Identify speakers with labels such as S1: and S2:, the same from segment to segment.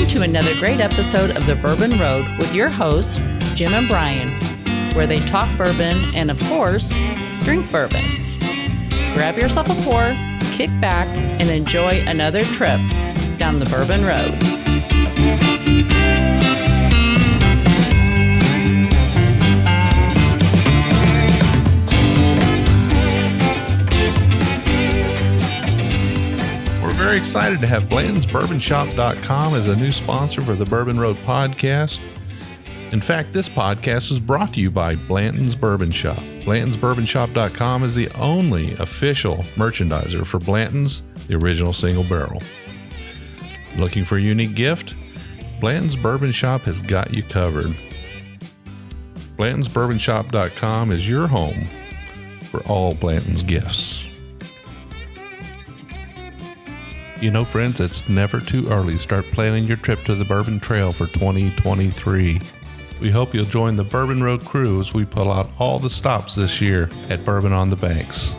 S1: Welcome to another great episode of The Bourbon Road with your hosts, Jim and Brian, where they talk bourbon and, of course, drink bourbon. Grab yourself a pour, kick back, and enjoy another trip down the Bourbon Road.
S2: Very excited to have Blanton'sBourbonShop.com as a new sponsor for the Bourbon Road podcast. In fact, this podcast is brought to you by Blanton's Bourbon Shop. Blanton'sBourbonShop.com is the only official merchandiser for Blanton's, the original single barrel. Looking for a unique gift? Blanton's Bourbon Shop has got you covered. Blanton'sBourbonShop.com is your home for all Blanton's gifts. You know, friends, it's never too early to start planning your trip to the Bourbon Trail for 2023. We hope you'll join the Bourbon Road crew as we pull out all the stops this year at Bourbon on the Banks.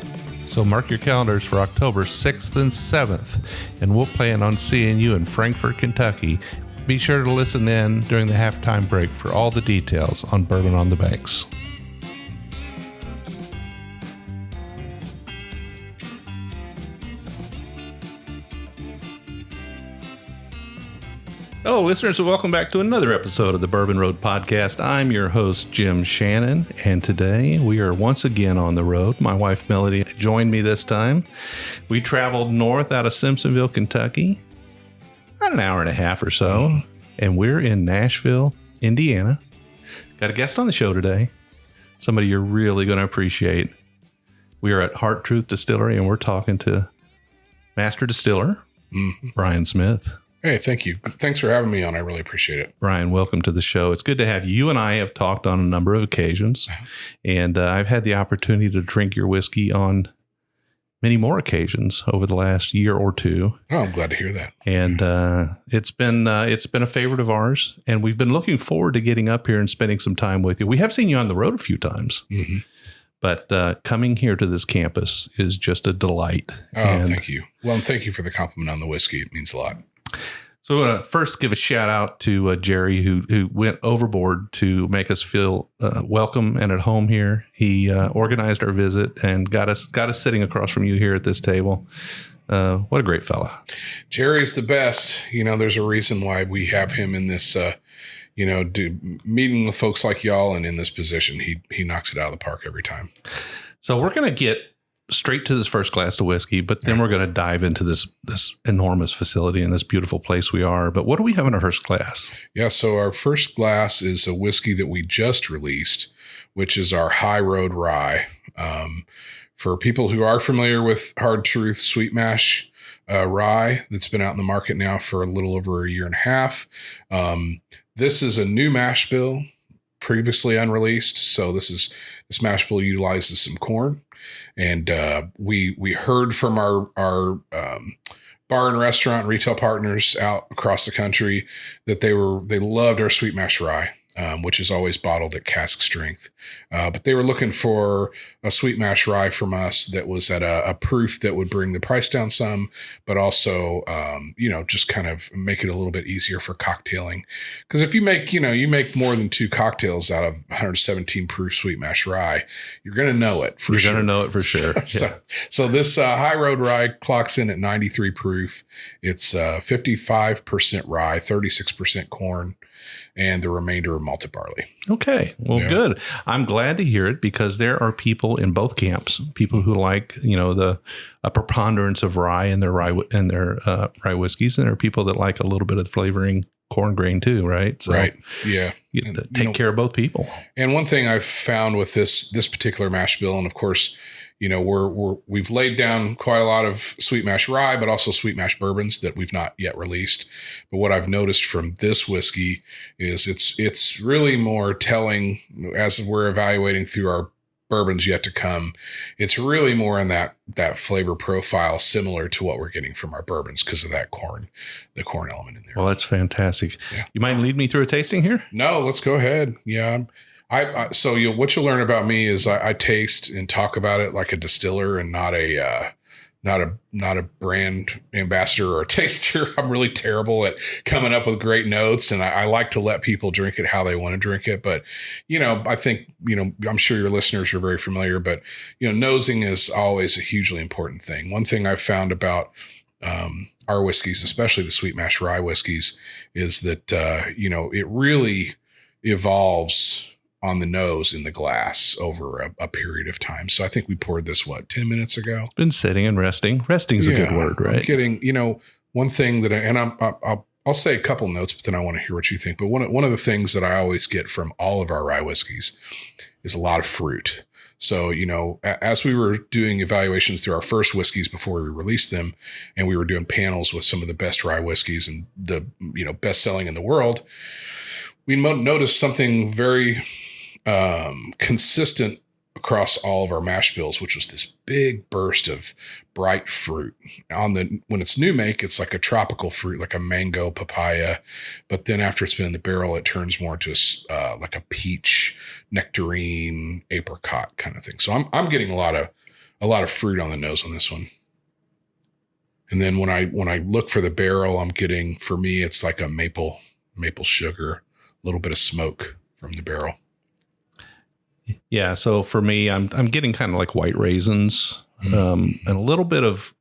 S2: So mark your calendars for October 6th and 7th, and we'll plan on seeing you in Frankfort, Kentucky. Be sure to listen in during the halftime break for all the details on Bourbon on the Banks. Hello, listeners, and welcome back to another episode of the Bourbon Road Podcast. I'm your host, Jim Shannon, and today we are once again on the road. My wife, Melody, joined me this time. We traveled north out of Simpsonville, Kentucky, about an hour and a half or so, and we're in Nashville, Indiana. Got a guest on the show today, somebody you're really going to appreciate. We are at Heart Truth Distillery, and we're talking to Master Distiller, Brian Smith.
S3: Hey, thank you. Thanks for having me on. I really appreciate it.
S2: Brian, welcome to the show. It's good to have you. And I have talked on a number of occasions, and I've had the opportunity to drink your whiskey on many more occasions over the last year or two.
S3: Oh, I'm glad to hear that.
S2: And it's been a favorite of ours, and we've been looking forward to getting up here and spending some time with you. We have seen you on the road a few times, but coming here to this campus is just a delight.
S3: Oh, thank you. Well, and thank you for the compliment on the whiskey. It means a lot.
S2: So I want to first give a shout out to Jerry, who went overboard to make us feel welcome and at home here. He organized our visit and got us sitting across from you here at this table. What a great fella.
S3: Jerry's the best. You know, there's a reason why we have him in this, meeting with folks like y'all and in this position. He knocks it out of the park every time.
S2: So we're going to get straight to this first glass of whiskey, but then we're going to dive into this enormous facility and this beautiful place we are. But what do we have in our first glass?
S3: Yeah, so our first glass is a whiskey that we just released, which is our High Road Rye. For people who are familiar with Hard Truth Sweet Mash rye that's been out in the market now for a little over a year and a half. This is a new mash bill, previously unreleased. So this mash bill utilizes some corn. And we heard from our bar and restaurant and retail partners out across the country that they loved our sweet mash rye, which is always bottled at cask strength. But they were looking for a sweet mash rye from us that was at a proof that would bring the price down some, but also, just kind of make it a little bit easier for cocktailing. Because if you make more than 2 cocktails out of 117 proof sweet mash rye, you're going to know it for sure.
S2: You're going to know it for sure.
S3: So this High Road Rye clocks in at 93 proof. It's 55% rye, 36% corn, and the remainder of malted barley.
S2: Okay. Well, good. I'm glad to hear it because there are people in both camps, people who like, a preponderance of rye in their rye whiskeys. And there are people that like a little bit of flavoring corn grain too, right? So
S3: right. Yeah.
S2: You take care of both people.
S3: And one thing I've found with this particular mash bill, and of course, we've laid down quite a lot of sweet mash rye, but also sweet mash bourbons that we've not yet released. But what I've noticed from this whiskey is it's really more telling as we're evaluating through our bourbons yet to come. It's really more in that flavor profile similar to what we're getting from our bourbons because of that the corn element in there.
S2: Well, that's fantastic. Yeah. You mind lead me through a tasting here?
S3: No, let's go ahead. Yeah. So what you'll learn about me is I taste and talk about it like a distiller and not a not a brand ambassador or a taster. I'm really terrible at coming up with great notes, and I like to let people drink it how they want to drink it. But, I think, I'm sure your listeners are very familiar, but, nosing is always a hugely important thing. One thing I've found about our whiskeys, especially the sweet mash rye whiskeys, is that, it really evolves on the nose in the glass over a period of time. So I think we poured this, 10 minutes ago?
S2: It's been sitting and resting. Resting's a good word, right?
S3: I'm getting, one thing that I'll say a couple notes, but then I want to hear what you think. But one of the things that I always get from all of our rye whiskeys is a lot of fruit. So, as we were doing evaluations through our first whiskeys before we released them, and we were doing panels with some of the best rye whiskeys and the, best selling in the world, we noticed something very consistent across all of our mash bills, which was this big burst of bright fruit. When it's new make, it's like a tropical fruit, like a mango, papaya. But then after it's been in the barrel, it turns more into like a peach, nectarine, apricot kind of thing. So I'm getting a lot of fruit on the nose on this one. And then when I look for the barrel, I'm getting, for me, it's like a maple sugar, a little bit of smoke from the barrel.
S2: Yeah. So for me, I'm getting kind of like white raisins, and a little bit of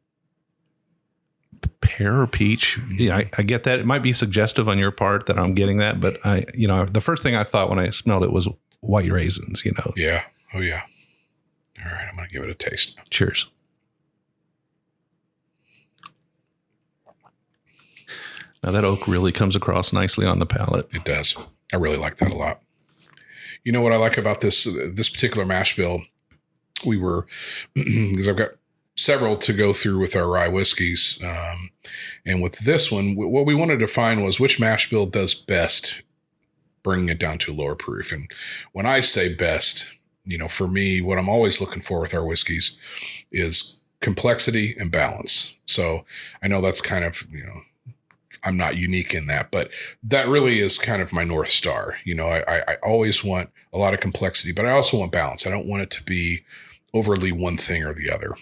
S2: pear or peach. Yeah, I get that. It might be suggestive on your part that I'm getting that, but the first thing I thought when I smelled it was white raisins,
S3: Yeah. Oh yeah. All right. I'm going to give it a taste now.
S2: Cheers. Now that oak really comes across nicely on the palate.
S3: It does. I really like that a lot. You know what I like about this particular mash bill? Because I've got several to go through with our rye whiskeys. And with this one, what we wanted to find was which mash bill does best bringing it down to lower proof. And when I say best, for me, what I'm always looking for with our whiskeys is complexity and balance. So I know that's kind of, I'm not unique in that, but that really is kind of my North Star. I always want a lot of complexity, but I also want balance. I don't want it to be overly one thing or the other.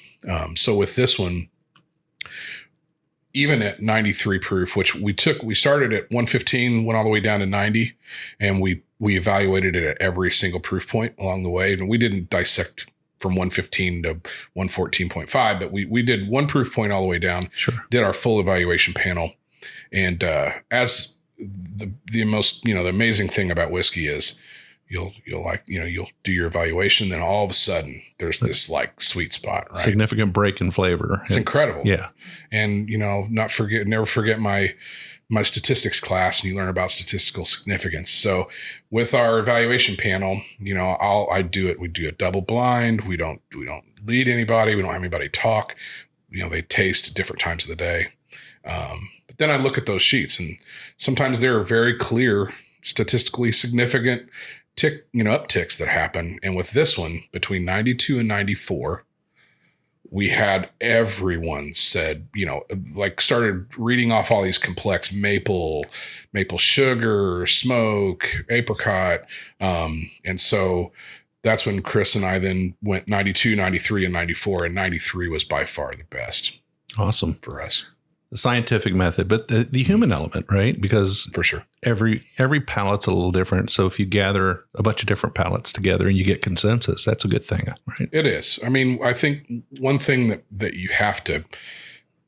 S3: So with this one, even at 93 proof, which we started at 115, went all the way down to 90, and we evaluated it at every single proof point along the way. And we didn't dissect from 115 to 114.5, but we did one proof point all the way down.
S2: Sure.
S3: Did our full evaluation panel. And as the most, the amazing thing about whiskey is you'll do your evaluation, then all of a sudden there's this like sweet spot, right?
S2: Significant break in flavor.
S3: It's incredible.
S2: Yeah.
S3: And, never forget my statistics class, and you learn about statistical significance. So with our evaluation panel, we do a double blind. We don't lead anybody. We don't have anybody talk. They taste at different times of the day. But then I look at those sheets, and sometimes there are very clear, statistically significant upticks that happen. And with this one, between 92 and 94, we had everyone said, started reading off all these complex maple sugar, smoke, apricot. And so that's when Chris and I then went 92, 93, and 94, and 93 was by far the best.
S2: Awesome.
S3: For us.
S2: The scientific method, but the human element, right? Because
S3: for sure,
S2: every palate's a little different. So if you gather a bunch of different palates together and you get consensus, that's a good thing, right?
S3: It is. I mean, I think one thing that you have to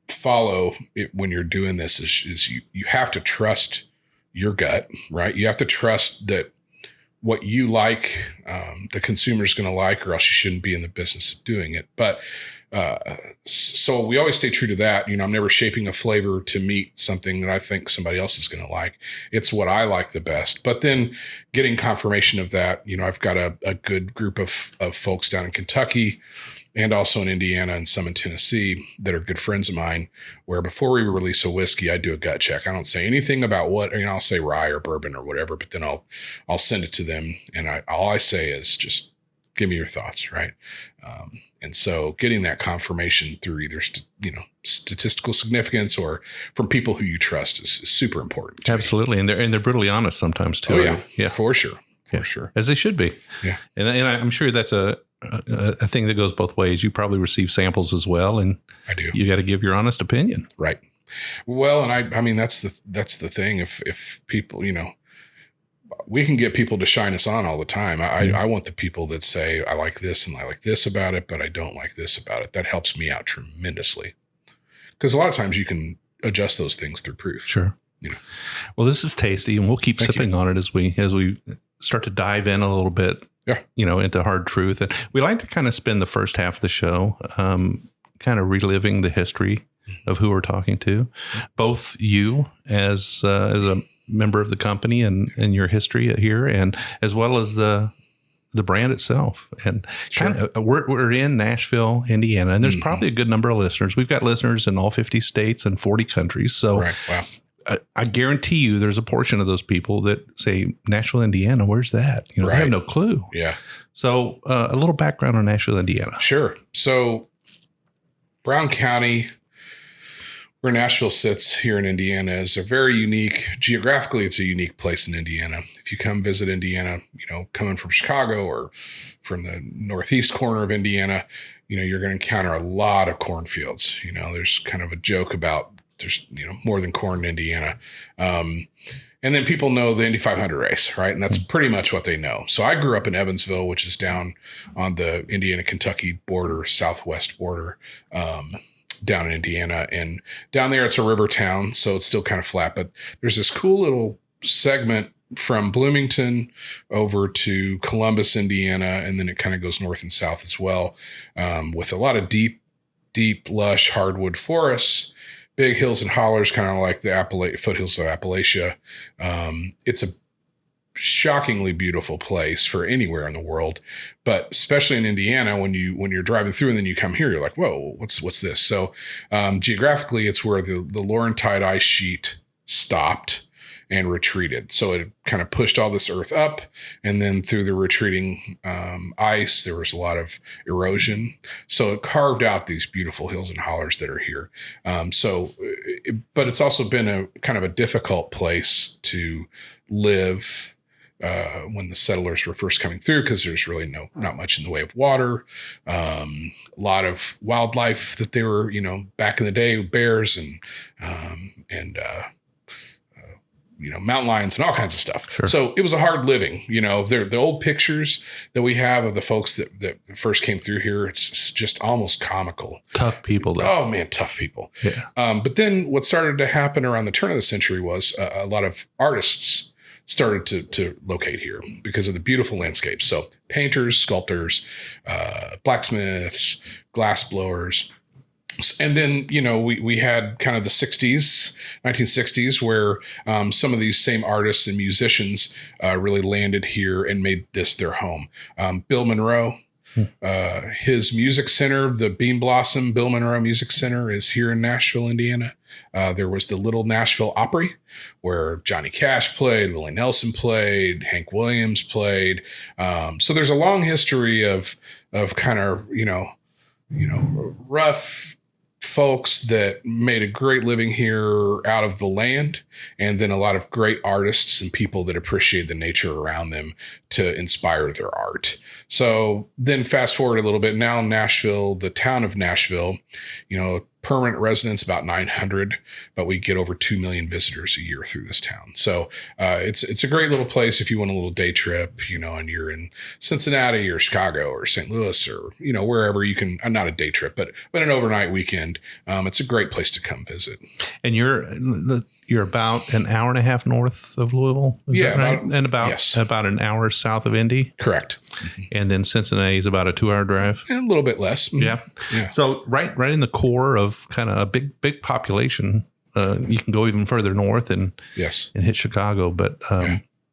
S3: follow when you're doing this is you have to trust your gut, right? You have to trust that what you like, the consumer's going to like, or else you shouldn't be in the business of doing it. But so we always stay true to that. I'm never shaping a flavor to meet something that I think somebody else is going to like. It's what I like the best. But then getting confirmation of that, I've got a good group of folks down in Kentucky and also in Indiana and some in Tennessee that are good friends of mine, where before we release a whiskey, I do a gut check. I don't say anything about I'll say rye or bourbon or whatever, but then I'll send it to them. And all I say is just give me your thoughts. Right. And so getting that confirmation through either, statistical significance or from people who you trust is super important.
S2: Absolutely. And they're brutally honest sometimes too.
S3: Oh yeah, for sure. for sure.
S2: As they should be.
S3: Yeah.
S2: And I'm sure that's a thing that goes both ways. You probably receive samples as well, and
S3: I do.
S2: You got to give your honest opinion.
S3: Right. Well, and I mean, that's the thing. If people, we can get people to shine us on all the time. I want the people that say, I like this and I like this about it, but I don't like this about it. That helps me out tremendously. Because a lot of times you can adjust those things through proof.
S2: Sure. Well, this is tasty, and we'll keep sipping on it as we start to dive in a little bit, into hard truth. And we like to kind of spend the first half of the show kind of reliving the history of who we're talking to, both you as a member of the company and your history here, and as well as the brand itself. And kind of we're in Nashville, Indiana, and there's probably a good number of listeners. We've got listeners in all 50 states and 40 countries. So
S3: wow.
S2: I guarantee you there's a portion of those people that say, Nashville, Indiana, where's that? They have no clue.
S3: Yeah.
S2: So a little background on Nashville, Indiana.
S3: Sure. So Brown County, where Nashville sits here in Indiana, is a very unique, geographically, it's a unique place in Indiana. If you come visit Indiana, coming from Chicago or from the northeast corner of Indiana, you're going to encounter a lot of cornfields. There's kind of a joke about there's, more than corn in Indiana. And then people know the Indy 500 race, right? And that's pretty much what they know. So I grew up in Evansville, which is down on the Indiana-Kentucky border, southwest border, down in Indiana. And down there, it's a river town, so it's still kind of flat. But there's this cool little segment from Bloomington over to Columbus, Indiana, and then it kind of goes north and south as well, with a lot of deep, lush hardwood forests, big hills and hollers, kind of like the foothills of Appalachia. It's a shockingly beautiful place for anywhere in the world, but especially in Indiana, when you're driving through and then you come here, you're like, whoa, what's this? So geographically, it's where the Laurentide ice sheet stopped and retreated. So it kind of pushed all this earth up, and then through the retreating ice, there was a lot of erosion. So it carved out these beautiful hills and hollers that are here. But it's also been a kind of a difficult place to live when the settlers were first coming through, because there's really not much in the way of water. A lot of wildlife that they were, back in the day, bears and mountain lions and all kinds of stuff.
S2: Sure.
S3: So it was a hard living. The old pictures that we have of the folks that first came through here, it's just almost comical.
S2: Tough people, though.
S3: Oh man, tough people.
S2: Yeah.
S3: But then what started to happen around the turn of the century was a lot of artists started to locate here because of the beautiful landscapes. So painters, sculptors, blacksmiths, glass blowers. And then, we had kind of the 1960s, where some of these same artists and musicians really landed here and made this their home. Bill Monroe, his music center, the Bean Blossom Bill Monroe Music Center, is here in Nashville, Indiana. There was the Little Nashville Opry, where Johnny Cash played, Willie Nelson played, Hank Williams played. So there's a long history of kind of, rough folks that made a great living here out of the land, and then a lot of great artists and people that appreciate the nature around them to inspire their art. So then fast forward a little bit, now Nashville, the town of Nashville, permanent residents about 900, but we get over 2 million visitors a year through this town. So it's a great little place if you want a little day trip, and you're in Cincinnati or Chicago or St. Louis or, wherever you can, not a day trip, but an overnight weekend. It's a great place to come visit.
S2: And you're about an hour and a half north of Louisville. Is that right? And about an hour south of Indy.
S3: Correct.
S2: Mm-hmm. And then Cincinnati is about a 2-hour drive.
S3: And a little bit less.
S2: Mm-hmm. Yeah. So right in the core of kind of a big population. You can go even further north and hit Chicago. But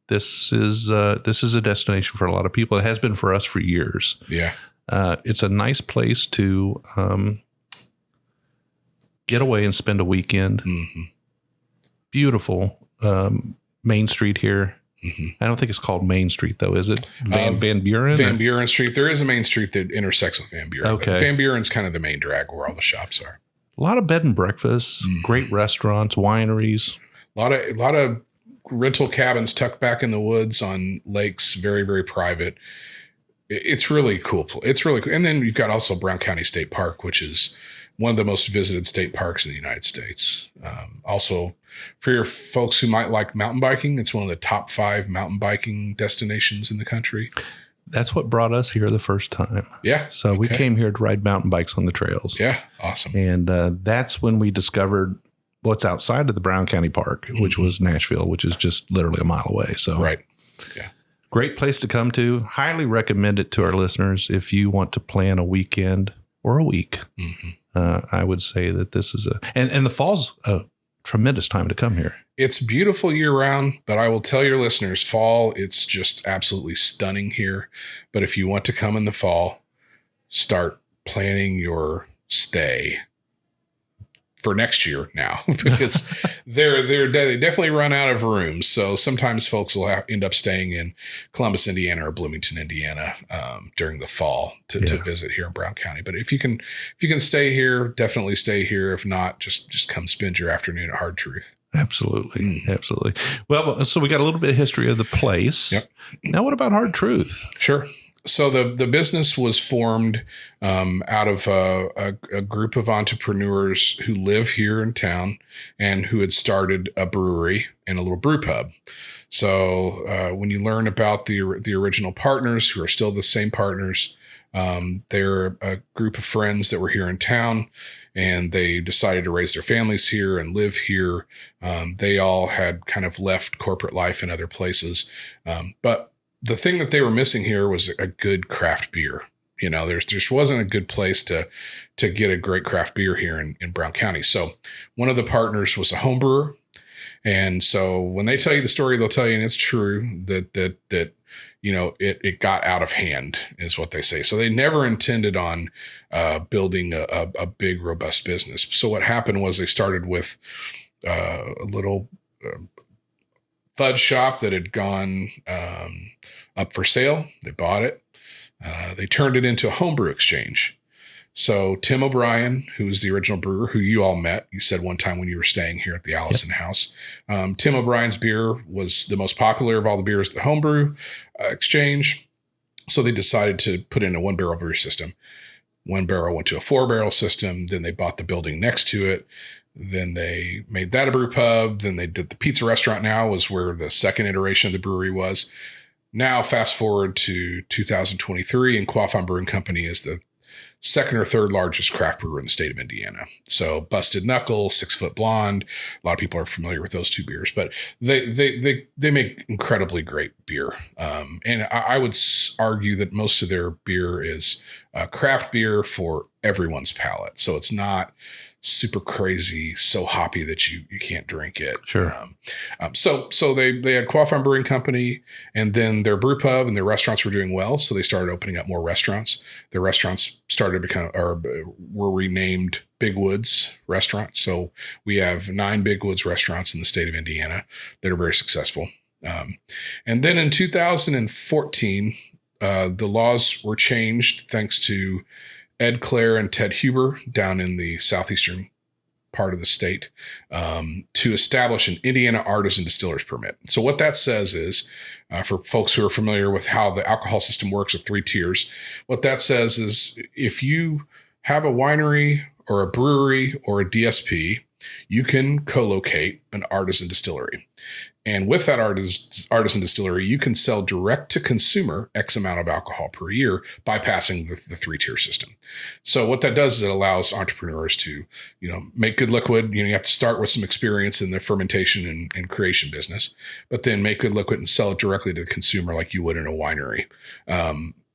S2: this is a destination for a lot of people. It has been for us for years.
S3: Yeah.
S2: It's a nice place to get away and spend a weekend. Mm-hmm. Beautiful Main Street here. Mm-hmm. I don't think it's called Main Street, though, is it? Van Buren?
S3: Van Buren Street. There is a main street that intersects with Van Buren.
S2: Okay.
S3: Van Buren's kind of the main drag where all the shops are.
S2: A lot of bed and breakfasts, great restaurants, wineries.
S3: A lot of rental cabins tucked back in the woods on lakes, very, very private. It's really cool. It's really cool. And then you've got also Brown County State Park, which is one of the most visited state parks in the United States. Also, for your folks who might like mountain biking, it's one of the top 5 mountain biking destinations in the country.
S2: That's what brought us here the first time.
S3: Yeah.
S2: So we came here to ride mountain bikes on the trails.
S3: Yeah. Awesome.
S2: And that's when we discovered what's outside of the Brown County Park, which was Nashville, which is just literally a mile away. So
S3: right. Yeah.
S2: Great place to come to. Highly recommend it to our listeners if you want to plan a weekend or a week. I would say that this is and the fall's a tremendous time to come here.
S3: It's beautiful year round, but I will tell your listeners, fall, it's just absolutely stunning here. But if you want to come in the fall, start planning your stay for next year now, because they definitely run out of rooms. So sometimes folks will end up staying in Columbus, Indiana, or Bloomington, Indiana, during the fall to visit here in Brown County. But if you can stay here, definitely stay here. If not, just come spend your afternoon at Hard Truth.
S2: Absolutely. Absolutely. Well, so we got a little bit of history of the place.
S3: Yep.
S2: Now, what about Hard Truth?
S3: Sure. So the business was formed out of a group of entrepreneurs who live here in town and who had started a brewery and a little brew pub. So when you learn about the original partners, who are still the same partners, they're a group of friends that were here in town, and they decided to raise their families here and live here. They all had kind of left corporate life in other places, but the thing that they were missing here was a good craft beer. You know, there wasn't a good place to get a great craft beer here in Brown County. So one of the partners was a home brewer. And so when they tell you the story, they'll tell you, and it's true, that you know, it got out of hand, is what they say. So they never intended on building a big, robust business. So what happened was they started with a little fudge shop that had gone up for sale. They bought it. They turned it into a homebrew exchange. So Tim O'Brien, who was the original brewer, who you all met, you said one time when you were staying here at the Allison House, Tim O'Brien's beer was the most popular of all the beers at the homebrew exchange. So they decided to put in a 1-barrel brew system. 1 barrel went to a 4-barrel system. Then they bought the building next to it. Then they made that a brew pub. Then they did the pizza restaurant. Now was where the second iteration of the brewery was. Now, fast forward to 2023, and Quaffon Brewing Company is the second or third largest craft brewer in the state of Indiana. So Busted Knuckle, 6 Foot Blonde. A lot of people are familiar with those 2 beers, but they make incredibly great beer. And I would argue that most of their beer is craft beer for everyone's palate. So it's not super crazy, so hoppy that you can't drink it.
S2: Sure.
S3: So they had Quaffon Brewing Company, and then their brew pub and their restaurants were doing well. So they started opening up more restaurants. Their restaurants started to become, or were renamed Big Woods restaurants. So we have 9 Big Woods restaurants in the state of Indiana that are very successful. And then in 2014, the laws were changed thanks to Ed Clare and Ted Huber down in the southeastern part of the state to establish an Indiana Artisan Distiller's Permit. So what that says is, for folks who are familiar with how the alcohol system works with 3 tiers, what that says is if you have a winery or a brewery or a DSP, you can co-locate an artisan distillery. And with that artisan distillery, you can sell direct to consumer X amount of alcohol per year, bypassing the 3-tier system. So what that does is it allows entrepreneurs to, make good liquid. You have to start with some experience in the fermentation and creation business, but then make good liquid and sell it directly to the consumer like you would in a winery,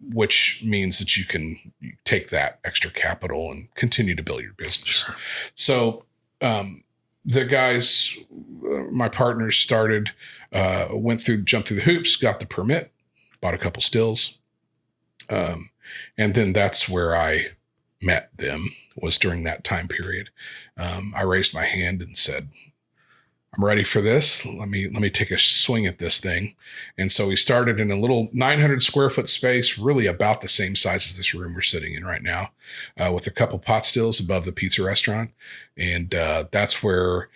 S3: which means that you can take that extra capital and continue to build your business. Sure. So, the guys, my partners jumped through the hoops, got the permit, bought a couple stills. And then that's where I met them, was during that time period. I raised my hand and said, I'm ready for this. Let me take a swing at this thing. And so we started in a little 900 square foot space, really about the same size as this room we're sitting in right now, with a couple pot stills above the pizza restaurant. And that's where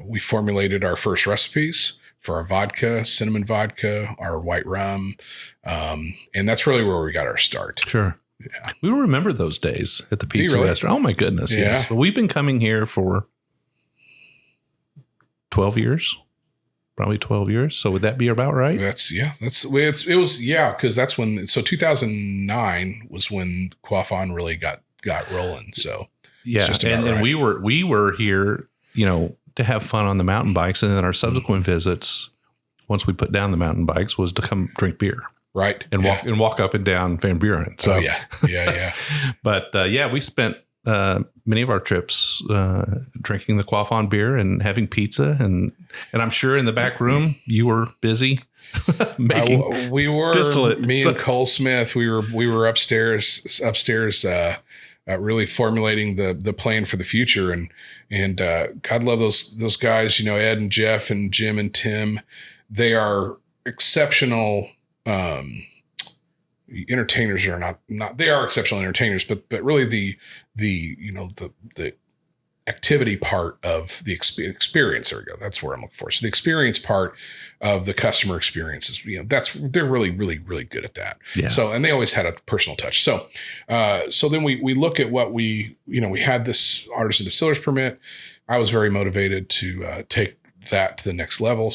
S3: we formulated our first recipes for our vodka, cinnamon vodka, our white rum. And that's really where we got our start.
S2: Sure.
S3: Yeah.
S2: We remember those days at the pizza
S3: really?
S2: restaurant. Oh my goodness.
S3: Yeah.
S2: Yes. But we've been coming here for 12 years, probably 12 years. So would that be about right?
S3: It was, cause that's when, so 2009 was when Quaffon really got rolling. So
S2: yeah. And we were here, to have fun on the mountain bikes. And then our subsequent visits, once we put down the mountain bikes, was to come drink beer.
S3: Right.
S2: And walk up and down Van Buren. So
S3: yeah.
S2: But we spent many of our trips drinking the Quaffon beer and having pizza, and I'm sure in the back room you were busy making.
S3: We were distillate. Me and Cole Smith. We were upstairs, really formulating the plan for the future, and God love those guys. Ed and Jeff and Jim and Tim. They are exceptional. Entertainers are not they are exceptional entertainers, but really the activity part of the experience. There we go. That's where I'm looking for. So the experience part of the customer experiences, they're really, really, really good at that.
S2: Yeah.
S3: So, and they always had a personal touch. So then we look at what we had this artisan distiller's permit. I was very motivated to take that to the next level.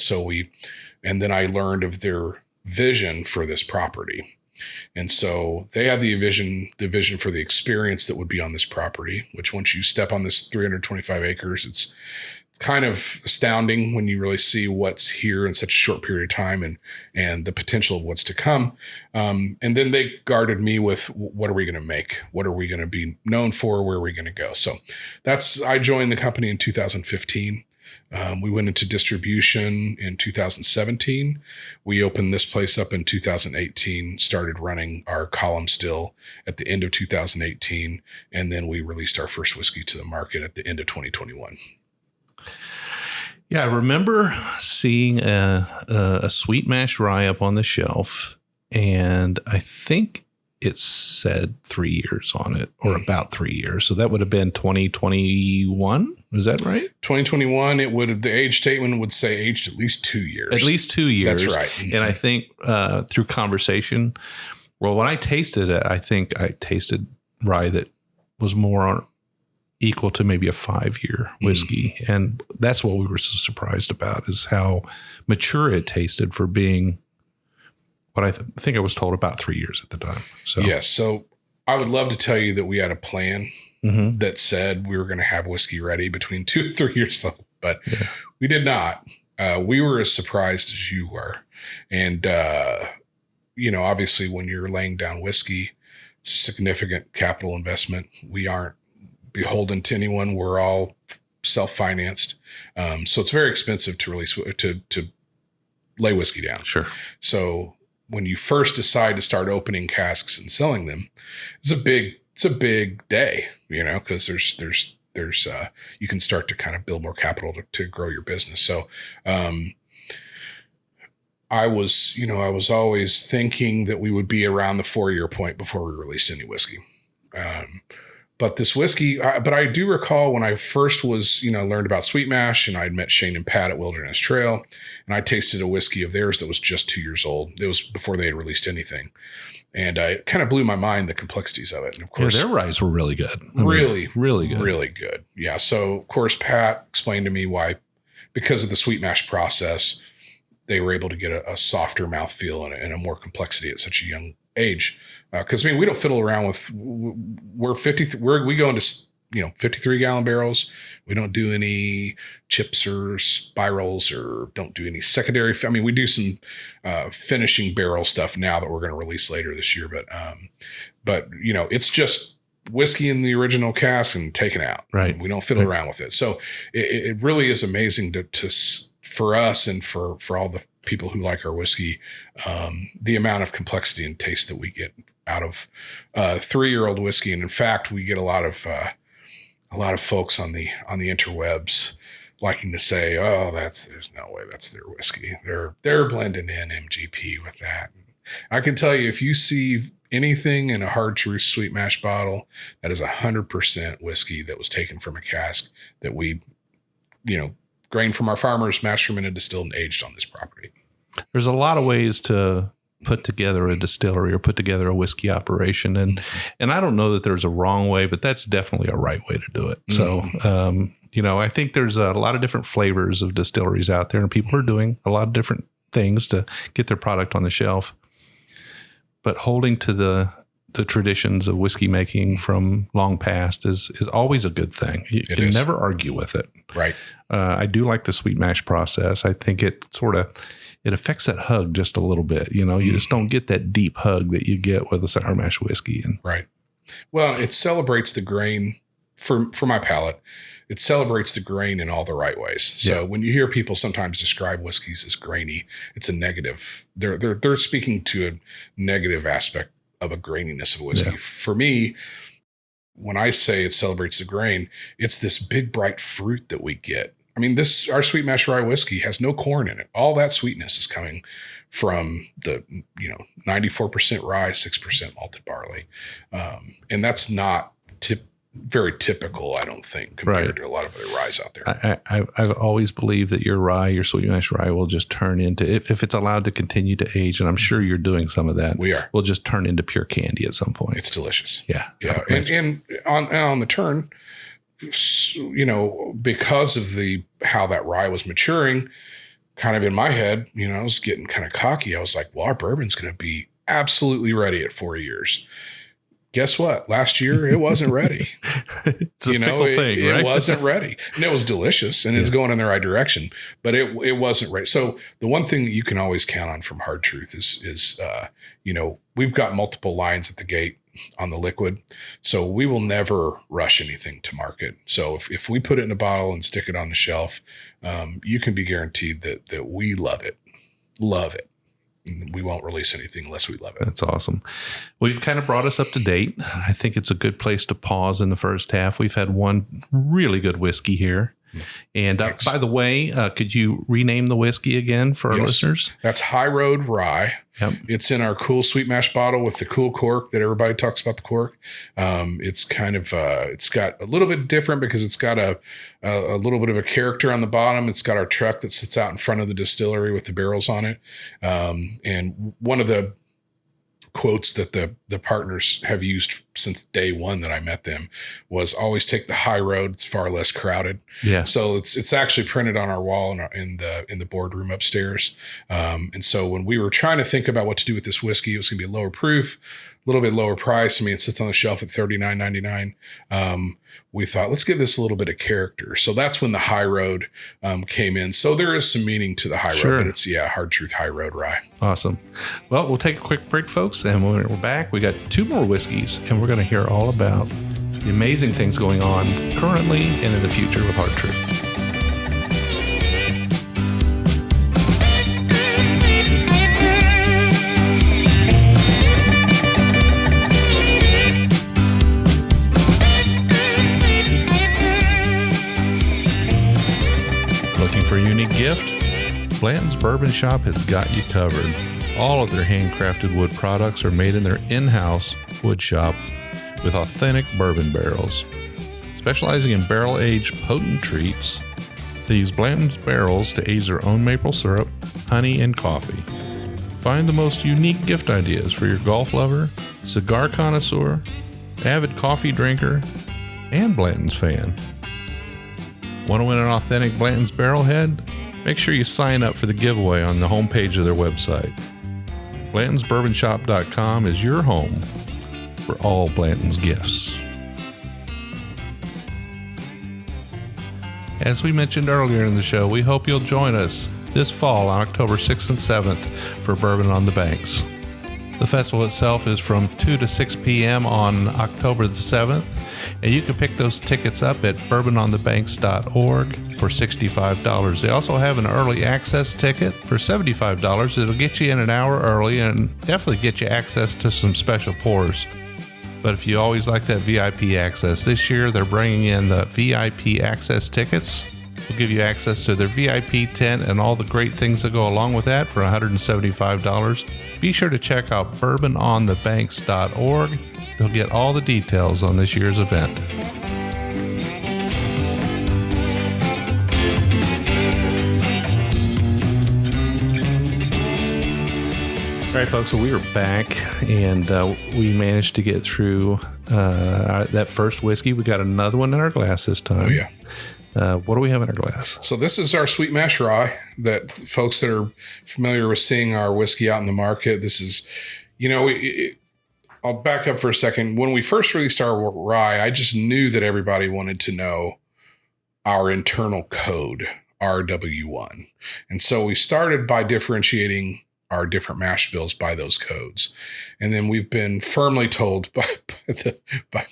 S3: And then I learned of their vision for this property. And so they had the vision for the experience that would be on this property, which once you step on this 325 acres, it's kind of astounding when you really see what's here in such a short period of time and the potential of what's to come. And then they guarded me with, what are we going to make? What are we going to be known for? Where are we going to go? So I joined the company in 2015. We went into distribution in 2017. We opened this place up in 2018, started running our column still at the end of 2018. And then we released our first whiskey to the market at the end of 2021.
S2: Yeah, I remember seeing a sweet mash rye up on the shelf, and I think it said 3 years on it, or about 3 years. So that would have been 2021. Is that right?
S3: 2021. The age statement would say aged at least 2 years.
S2: At least 2 years.
S3: That's right.
S2: And I think through conversation, when I tasted it, I think I tasted rye that was more equal to maybe a 5-year whiskey. And that's what we were so surprised about, is how mature it tasted for being what I think I was told about 3 years at the time. So
S3: yes. So I would love to tell you that we had a plan that said we were going to have whiskey ready between 2 and 3 years, but we did not. We were as surprised as you were. And, obviously when you're laying down whiskey, it's a significant capital investment. We aren't beholden to anyone. We're all self-financed. So it's very expensive to release, to lay whiskey down. Sure. So when you first decide to start opening casks and selling them, it's a big day, because there's you can start to kind of build more capital to grow your business. So, I was always thinking that we would be around the 4-year point before we released any whiskey. But this whiskey, but I do recall when I first was, learned about sweet mash, and I'd met Shane and Pat at Wilderness Trail, and I tasted a whiskey of theirs that was just 2 years old. It was before they had released anything. And it kind of blew my mind, the complexities of it. And of course,
S2: their ryes were really good.
S3: Really good.
S2: Really good.
S3: Yeah. So of course, Pat explained to me why, because of the sweet mash process, they were able to get a softer mouthfeel and a more complexity at such a young age. Because we don't fiddle around with. We go into 53 gallon barrels. We don't do any chips or spirals, or don't do any secondary. We do some finishing barrel stuff now that we're going to release later this year. But it's just whiskey in the original cask and taken out.
S2: Right.
S3: We don't fiddle around with it. So it really is amazing for us and for all the people who like our whiskey, the amount of complexity and taste that we get out of 3-year-old whiskey. And in fact, we get a lot of folks on the interwebs liking to say, "Oh, there's no way that's their whiskey. They're blending in MGP with that." I can tell you, if you see anything in a Hard Truth sweet mash bottle, that is 100% whiskey that was taken from a cask that we, grain from our farmers, mashed, fermented, distilled, and aged on this property.
S2: There's a lot of ways to put together a distillery or put together a whiskey operation. And I don't know that there's a wrong way, but that's definitely a right way to do it. So, I think there's a lot of different flavors of distilleries out there, and people are doing a lot of different things to get their product on the shelf. But holding to the traditions of whiskey making from long past is always a good thing. You can never argue with it.
S3: Right.
S2: I do like the sweet mash process. I think it affects that hug just a little bit. You just don't get that deep hug that you get with a sour mash whiskey.
S3: Right. Well, it celebrates the grain for my palate. It celebrates the grain in all the right ways. So when you hear people sometimes describe whiskeys as grainy, it's a negative. They're speaking to a negative aspect of a graininess of a whiskey. Yeah. For me, when I say it celebrates the grain, it's this big bright fruit that we get. I mean, our sweet mash rye whiskey has no corn in it. All that sweetness is coming from the 94% rye, 6% malted barley, and that's not very typical, I don't think, compared to a lot of other ryes out there.
S2: I've always believed that your sweet mash rye will just turn into, if it's allowed to continue to age, and I'm sure you're doing some of that, will just turn into pure candy at some point.
S3: It's delicious.
S2: Yeah.
S3: And on the turn, because of how that rye was maturing, kind of in my head, I was getting kind of cocky. I was like, well, our bourbon's going to be absolutely ready at 4 years. Guess what? Last year, it wasn't ready.
S2: It's a fickle thing, right?
S3: It wasn't ready. And it was delicious and it's going in the right direction, but it wasn't right. So the one thing that you can always count on from Hard Truth is we've got multiple lines at the gate on the liquid. So we will never rush anything to market. So if we put it in a bottle and stick it on the shelf, you can be guaranteed that we love it. Love it. We won't release anything unless we love it.
S2: That's awesome. Well, you've kind of brought us up to date. I think it's a good place to pause in the first half. We've had one really good whiskey here. And by the way, could you rename the whiskey again for our listeners?
S3: That's High Road Rye. Yep. It's in our cool sweet mash bottle with the cool cork that everybody talks about the cork. It's kind of, it's got a little bit different because it's got a little bit of a character on the bottom. It's got our truck that sits out in front of the distillery with the barrels on it. And one of the quotes that the partners have used since day one that I met them was always take the high road. It's far less crowded. Yeah. So it's actually printed on our wall in the boardroom upstairs. And so when we were trying to think about what to do with this whiskey, it was going to be a lower proof, a little bit lower price. I mean, it sits on the shelf at $39.99. We thought, let's give this a little bit of character. So that's when the High Road came in. So there is some meaning to the High Road, but it's, Hard Truth High Road Rye.
S2: Awesome. Well, we'll take a quick break, folks. And when we're back, we got 2 more whiskeys, and we're going to hear all about the amazing things going on currently and in the future with Hard Truth. For a unique gift, Blanton's Bourbon Shop has got you covered. All of their handcrafted wood products are made in their in-house wood shop with authentic bourbon barrels. Specializing in barrel-aged potent treats, they use Blanton's barrels to age their own maple syrup, honey, and coffee. Find the most unique gift ideas for your golf lover, cigar connoisseur, avid coffee drinker, and Blanton's fan. Want to win an authentic Blanton's Barrelhead? Make sure you sign up for the giveaway on the homepage of their website. BlantonsBourbonShop.com is your home for all Blanton's gifts. As we mentioned earlier in the show, we hope you'll join us this fall on October 6th and 7th for Bourbon on the Banks. The festival itself is from 2 to 6 p.m. on October the 7th, and you can pick those tickets up at bourbononthebanks.org for $65. They also have an early access ticket for $75. It'll get you in an hour early and definitely get you access to some special pours. But if you always like that VIP access, this year they're bringing in the VIP access tickets. We'll give you access to their VIP tent and all the great things that go along with that for $175. Be sure to check out bourbononthebanks.org. You'll get all the details on this year's event. All right, folks, so we are back, and we managed to get through that first whiskey. We got another one in our glass this time.
S3: Oh, yeah.
S2: What do we have in our glass?
S3: So this is our sweet mash rye that folks that are familiar with seeing our whiskey out in the market. This is, I'll back up for a second. When we first released our rye, I just knew that everybody wanted to know our internal code, RW1. And so we started by differentiating our different mash bills by those codes. And then we've been firmly told by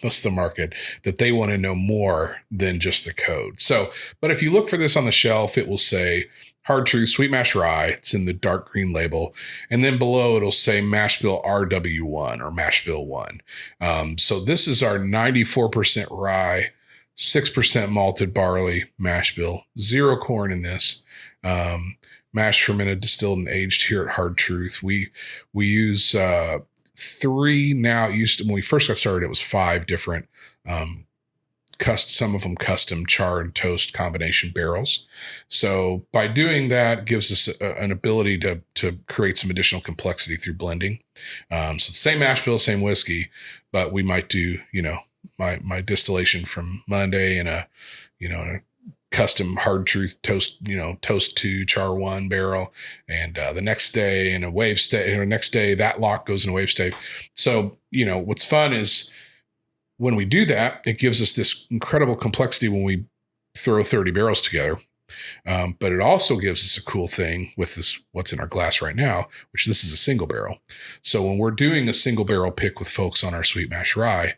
S3: most of the market that they want to know more than just the code. So, but if you look for this on the shelf, it will say Hard Truth Sweet Mash Rye. It's in the dark green label. And then below it'll say Mash Bill RW1 or Mash Bill 1. So this is our 94% rye, 6% malted barley mash bill, 0 corn in this. Mashed, fermented, distilled, and aged here at Hard Truth. We use 3 now. When we first got started, it was 5 different, some of them custom char and toast combination barrels. So by doing that, gives us an ability to create some additional complexity through blending. So the same mash bill, same whiskey, but we might do my distillation from Monday in a custom Hard Truth toast 2 char 1 barrel, and the next day in a wave stay, or next day that lock goes in a wave stay. So what's fun is when we do that, it gives us this incredible complexity when we throw 30 barrels together. But it also gives us a cool thing with this, what's in our glass right now, which this is a single barrel. So when we're doing a single barrel pick with folks on our sweet mash rye,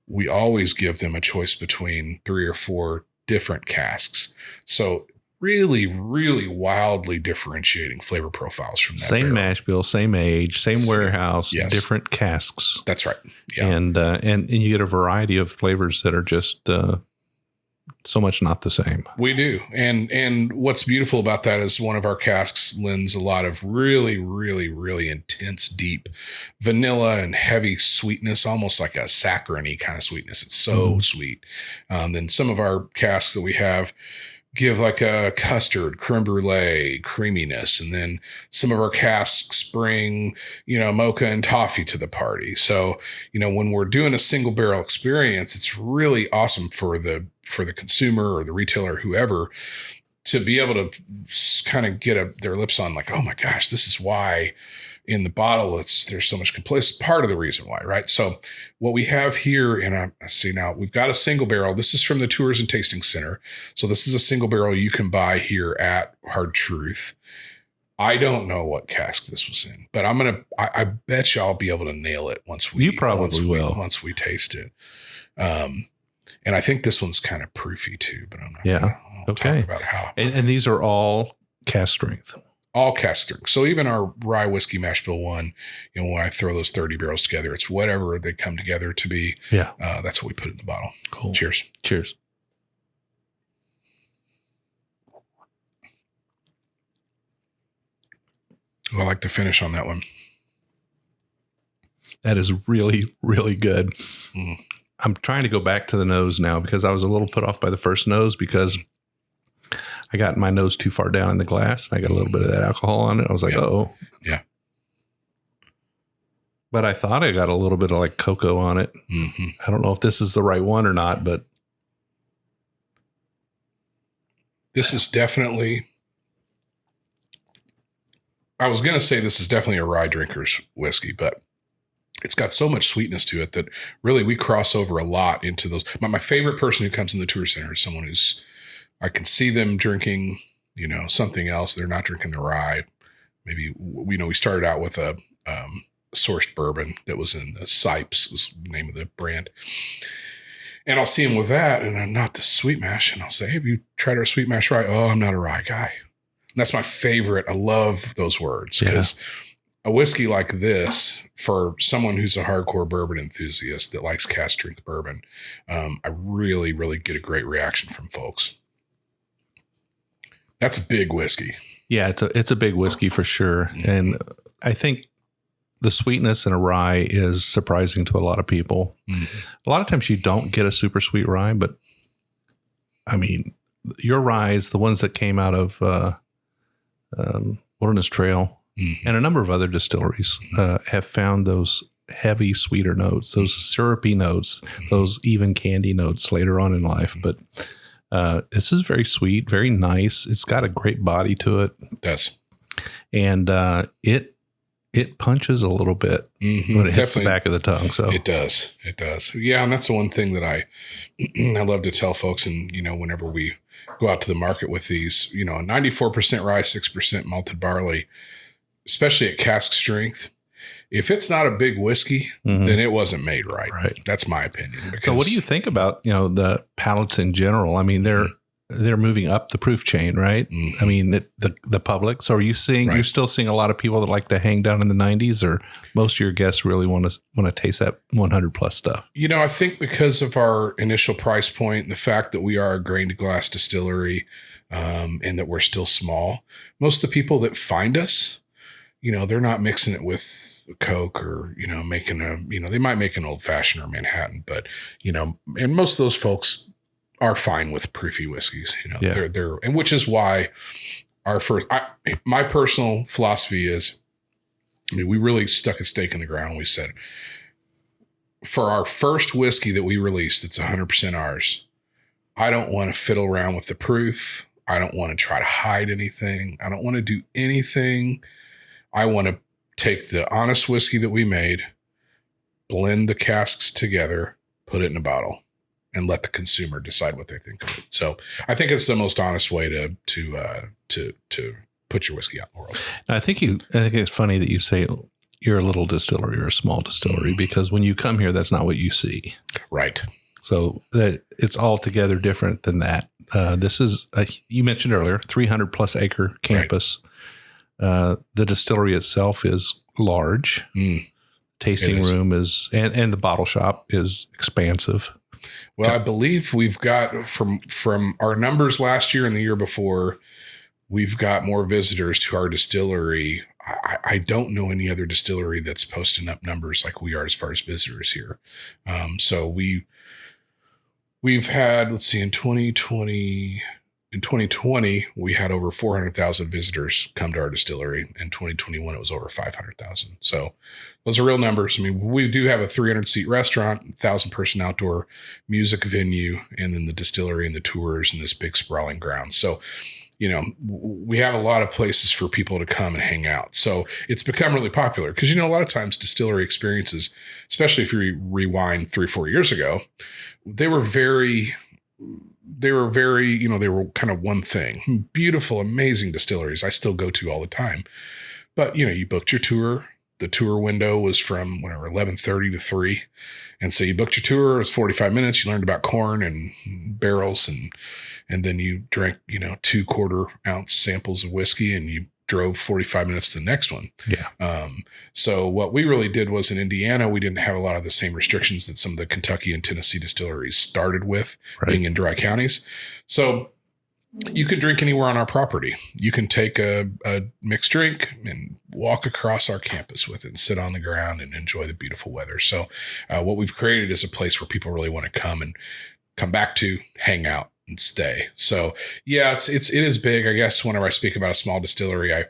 S3: we always give them a choice between 3 or 4 different casks. So really, really wildly differentiating flavor profiles from that.
S2: Same
S3: barrel.
S2: mash bill, same age, same warehouse,
S3: yes.
S2: Different casks.
S3: That's right. Yeah.
S2: And you get a variety of flavors that are just so much not the same.
S3: We do. And what's beautiful about that is one of our casks lends a lot of really, really, really intense, deep vanilla and heavy sweetness, almost like a saccharine-y kind of sweetness. It's so sweet. Then some of our casks that we have give like a custard, creme brulee creaminess. And then some of our casks bring, mocha and toffee to the party. So, when we're doing a single barrel experience, it's really awesome for the consumer or the retailer, whoever, to be able to kind of get their lips on like, oh my gosh, this is why in the bottle, there's so much complexity. It's part of the reason why, right? So what we have here, and I see now, we've got a single barrel. This is from the Tours and Tasting Center. So this is a single barrel you can buy here at Hard Truth. I don't know what cask this was in, but I bet you I'll be able to nail it once we taste it. And I think this one's kind of proofy too, but I'm not.
S2: Yeah. Okay.
S3: Talk about how.
S2: And these are all cask strength.
S3: All cask strength. So even our rye whiskey mash bill 1, when I throw those 30 barrels together, it's whatever they come together to be.
S2: Yeah.
S3: That's what we put in the bottle.
S2: Cool.
S3: Cheers.
S2: Cheers.
S3: Well, I like the finish on that one.
S2: That is really, really good. I'm trying to go back to the nose now because I was a little put off by the first nose because I got my nose too far down in the glass and I got a little bit of that alcohol on it. I was like, oh.
S3: Yeah.
S2: But I thought I got a little bit of like cocoa on it.
S3: Mm-hmm.
S2: I don't know if this is the right one or not, but.
S3: This is definitely, I was going to say this is definitely a rye drinker's whiskey, but it's got so much sweetness to it that really we cross over a lot into those. My favorite person who comes in the tour center is someone I can see them drinking, something else. They're not drinking the rye. Maybe, we started out with a sourced bourbon that was in the Sipes, was the name of the brand. And I'll see them with that and I'm not the sweet mash. And I'll say, hey, have you tried our sweet mash rye? Oh, I'm not a rye guy. And that's my favorite. I love those words because a whiskey like this, for someone who's a hardcore bourbon enthusiast that likes cask strength bourbon, I really, really get a great reaction from folks. That's a big whiskey.
S2: Yeah, it's a big whiskey for sure. And I think the sweetness in a rye is surprising to a lot of people. A lot of times you don't get a super sweet rye, but I mean, your ryes, the ones that came out of Wilderness Trail, and a number of other distilleries have found those heavy, sweeter notes, those syrupy notes, those even candy notes later on in life. But this is very sweet, very nice. It's got a great body to it.
S3: It does.
S2: And it punches a little bit when it hits the back of the tongue. So
S3: it does. It does. Yeah. And that's the one thing that I love to tell folks. And, whenever we go out to the market with these, 94% rye, 6% malted barley, especially at cask strength, if it's not a big whiskey, then it wasn't made right.
S2: Right.
S3: That's my opinion.
S2: So what do you think about, the palates in general? I mean, they're moving up the proof chain, right? I mean, the public. So are you seeing, you're still seeing a lot of people that like to hang down in the 90s, or most of your guests really want to taste that 100 plus stuff?
S3: I think because of our initial price point and the fact that we are a grain to glass distillery, and that we're still small, most of the people that find us, they're not mixing it with Coke or, making they might make an old fashioned or Manhattan, but, and most of those folks are fine with proofy whiskeys, they're, and which is why my personal philosophy is, we really stuck a stake in the ground. We said, for our first whiskey that we released, it's 100% ours. I don't want to fiddle around with the proof. I don't want to try to hide anything. I don't want to do anything. I want to take the honest whiskey that we made, blend the casks together, put it in a bottle, and let the consumer decide what they think of it. So I think it's the most honest way to put your whiskey out in the world.
S2: I think it's funny that you say you're a little distillery or a small distillery, because when you come here, that's not what you see.
S3: Right.
S2: So that it's altogether different than that. This is, you mentioned earlier, 300 plus acre campus. Right. The distillery itself is large. Tasting room is, and the bottle shop is expansive.
S3: Well, I believe we've got from our numbers last year and the year before, we've got more visitors to our distillery. I don't know any other distillery that's posting up numbers like we are as far as visitors here. So we've had, let's see, in 2020, we had over 400,000 visitors come to our distillery. In 2021, it was over 500,000. So those are real numbers. I mean, we do have a 300-seat restaurant, 1,000-person outdoor music venue, and then the distillery and the tours and this big sprawling ground. So, we have a lot of places for people to come and hang out. So it's become really popular because, a lot of times distillery experiences, especially if you rewind 3-4 years ago, they were very, they were kind of one thing. Beautiful, amazing distilleries I still go to all the time. But, you booked your tour. The tour window was from 11:30 to 3. And so you booked your tour. It was 45 minutes. You learned about corn and barrels, and then you drank, 2 quarter-ounce samples of whiskey, and you drove 45 minutes to the next one.
S2: Yeah.
S3: So what we really did was, in Indiana, we didn't have a lot of the same restrictions that some of the Kentucky and Tennessee distilleries started with, being in dry counties. So you can drink anywhere on our property. You can take a mixed drink and walk across our campus with it and sit on the ground and enjoy the beautiful weather. So what we've created is a place where people really want to come back to, hang out, and stay. So yeah, it is big. I guess whenever I speak about a small distillery, I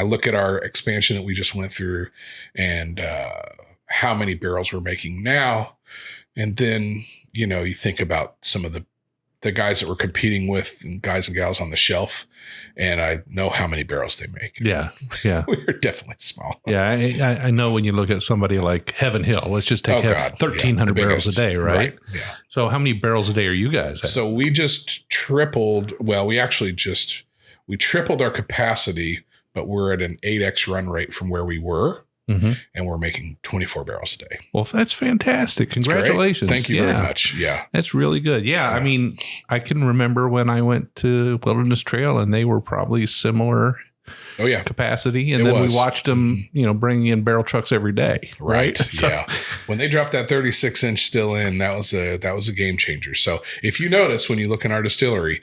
S3: look at our expansion that we just went through and how many barrels we're making now. And then, you think about some of the guys that we're competing with, and guys and gals on the shelf, and I know how many barrels they make.
S2: Yeah.
S3: We're definitely small.
S2: Yeah. I know when you look at somebody like Heaven Hill, let's just take 1,300 barrels a day, right? Yeah. So how many barrels a day are you guys at?
S3: So we just tripled. Well, we tripled our capacity, but we're at an 8x run rate from where we were. And we're making 24 barrels a day.
S2: Well, that's fantastic. Congratulations.
S3: Thank you very much. Yeah.
S2: That's really good. Yeah. I mean, I can remember when I went to Wilderness Trail and they were probably similar capacity. And then we watched them, bringing in barrel trucks every day. Right.
S3: So, yeah. When they dropped that 36-inch still in, that was a game changer. So if you notice, when you look in our distillery,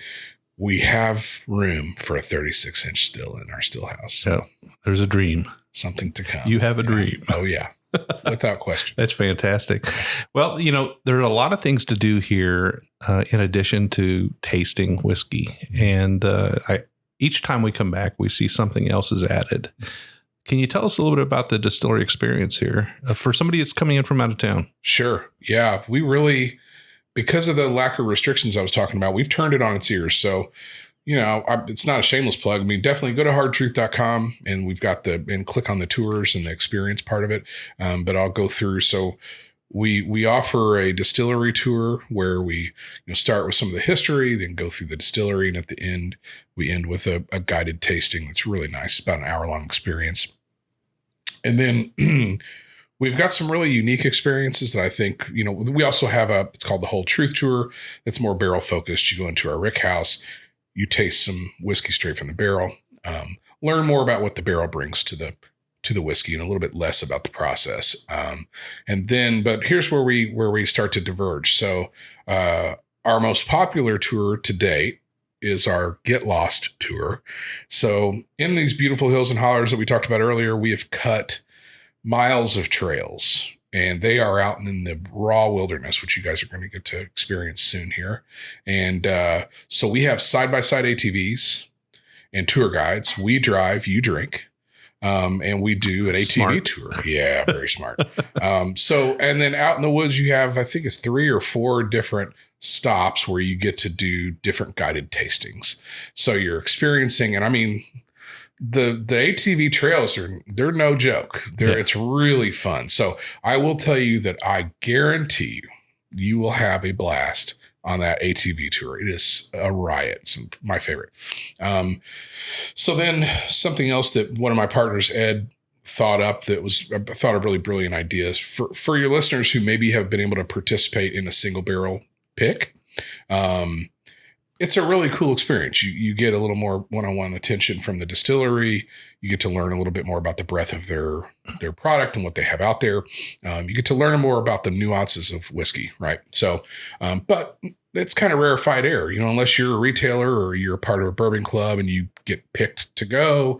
S3: we have room for a 36-inch still in our still house.
S2: So there's a dream.
S3: Something to come.
S2: You have a dream.
S3: Oh, yeah. Without question.
S2: That's fantastic. Well, there are a lot of things to do here in addition to tasting whiskey. And each time we come back, we see something else is added. Can you tell us a little bit about the distillery experience here for somebody that's coming in from out of town?
S3: Sure. Yeah. We really, because of the lack of restrictions I was talking about, we've turned it on its ears. So, it's not a shameless plug. I mean, definitely go to hardtruth.com and we've got and click on the tours and the experience part of it. But I'll go through. So we offer a distillery tour where we start with some of the history, then go through the distillery. And at the end, we end with a guided tasting. That's really nice. It's about an hour-long experience. And then we've got some really unique experiences that I think, we also have it's called the Whole Truth Tour. That's more barrel focused. You go into our rick house, you taste some whiskey straight from the barrel, learn more about what the barrel brings to the whiskey and a little bit less about the process. But here's where we start to diverge. So our most popular tour to date is our Get Lost tour. So in these beautiful hills and hollers that we talked about earlier, we have cut miles of trails, and they are out in the raw wilderness, which you guys are going to get to experience soon here. And so we have side-by-side ATVs and tour guides. We drive, you drink. And we do an ATV tour. Yeah, very smart. And then out in the woods, you have, I think it's 3 or 4 different stops where you get to do different guided tastings. So you're experiencing, and I mean, the ATV trails they're no joke. It's really fun. So I will tell you that I guarantee you will have a blast on that ATV tour. It is a riot. It's my favorite. So then something else that one of my partners, Ed, thought up that was, I thought, a really brilliant idea for your listeners who maybe have been able to participate in a single barrel pick. It's a really cool experience. You get a little more one-on-one attention from the distillery. You get to learn a little bit more about the breadth of their product and what they have out there. You get to learn more about the nuances of whiskey, right? So, but it's kind of rarefied air, unless you're a retailer or you're a part of a bourbon club and you get picked to go.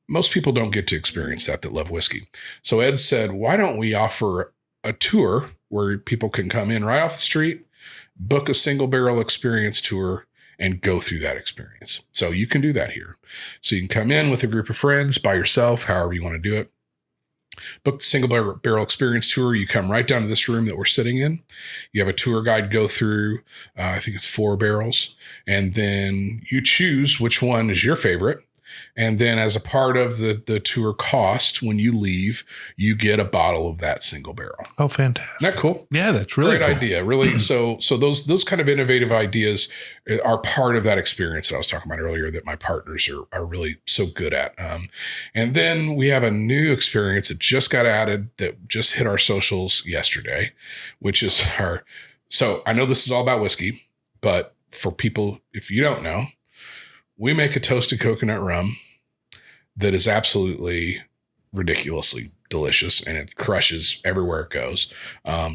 S3: Most people don't get to experience that love whiskey. So Ed said, why don't we offer a tour where people can come in right off the street, book a single barrel experience tour, and go through that experience. So you can do that here. So you can come in with a group of friends, by yourself, however you want to do it. Book the single barrel experience tour. You come right down to this room that we're sitting in. You have a tour guide go through, I think it's 4 barrels. And then you choose which one is your favorite. And then as a part of the tour cost, when you leave, you get a bottle of that single barrel.
S2: Oh, fantastic.
S3: Isn't that cool?
S2: Yeah, that's really
S3: great
S2: cool.
S3: idea. Really. So those kind of innovative ideas are part of that experience that I was talking about earlier that my partners are really so good at. And then we have a new experience that just got added that just hit our socials yesterday, which is so I know this is all about whiskey, but for people, if you don't know, we make a toasted coconut rum that is absolutely ridiculously delicious, and it crushes everywhere it goes.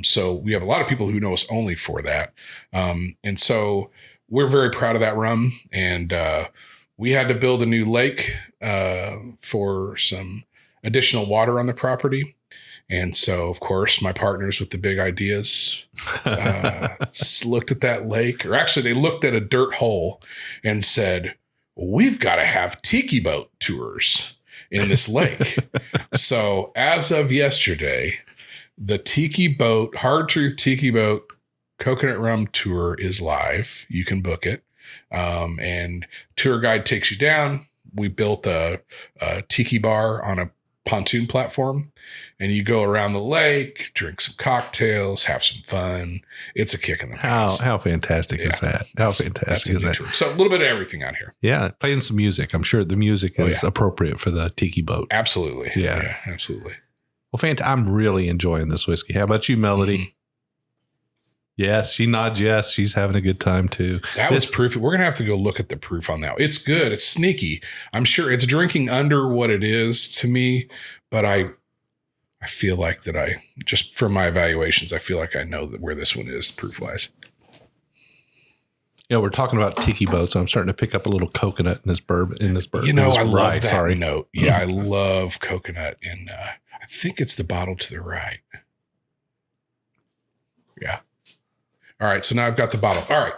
S3: So we have a lot of people who know us only for that. And so we're very proud of that rum. And we had to build a new lake for some additional water on the property. And so, of course, my partners with the big ideas looked at that lake, or actually they looked at a dirt hole and said, we've got to have tiki boat tours in this lake. So as of yesterday, the Hard Truth Tiki Boat Coconut Rum Tour is live. You can book it. And tour guide takes you down. We built a tiki bar on a pontoon platform, and you go around the lake, drink some cocktails, have some fun. It's a kick in the pants.
S2: How fantastic is that? How fantastic is that?
S3: Tour. So a little bit of everything out here.
S2: Yeah, playing some music. I'm sure the music is appropriate for the tiki boat.
S3: Absolutely.
S2: Yeah,
S3: absolutely.
S2: Well, I'm really enjoying this whiskey. How about you, Melody? Mm-hmm. Yes, she nods yes. She's having a good time too.
S3: That was proof. We're going to have to go look at the proof on that. It's good. It's sneaky. I'm sure it's drinking under what it is to me, but I feel like that just from my evaluations, I feel like I know where this one is proof wise.
S2: We're talking about tiki boats, so I'm starting to pick up a little coconut in this bourbon.
S3: I love that note. Yeah, I love coconut. And I think it's the bottle to the right. Yeah. All right, so now I've got the bottle. All right,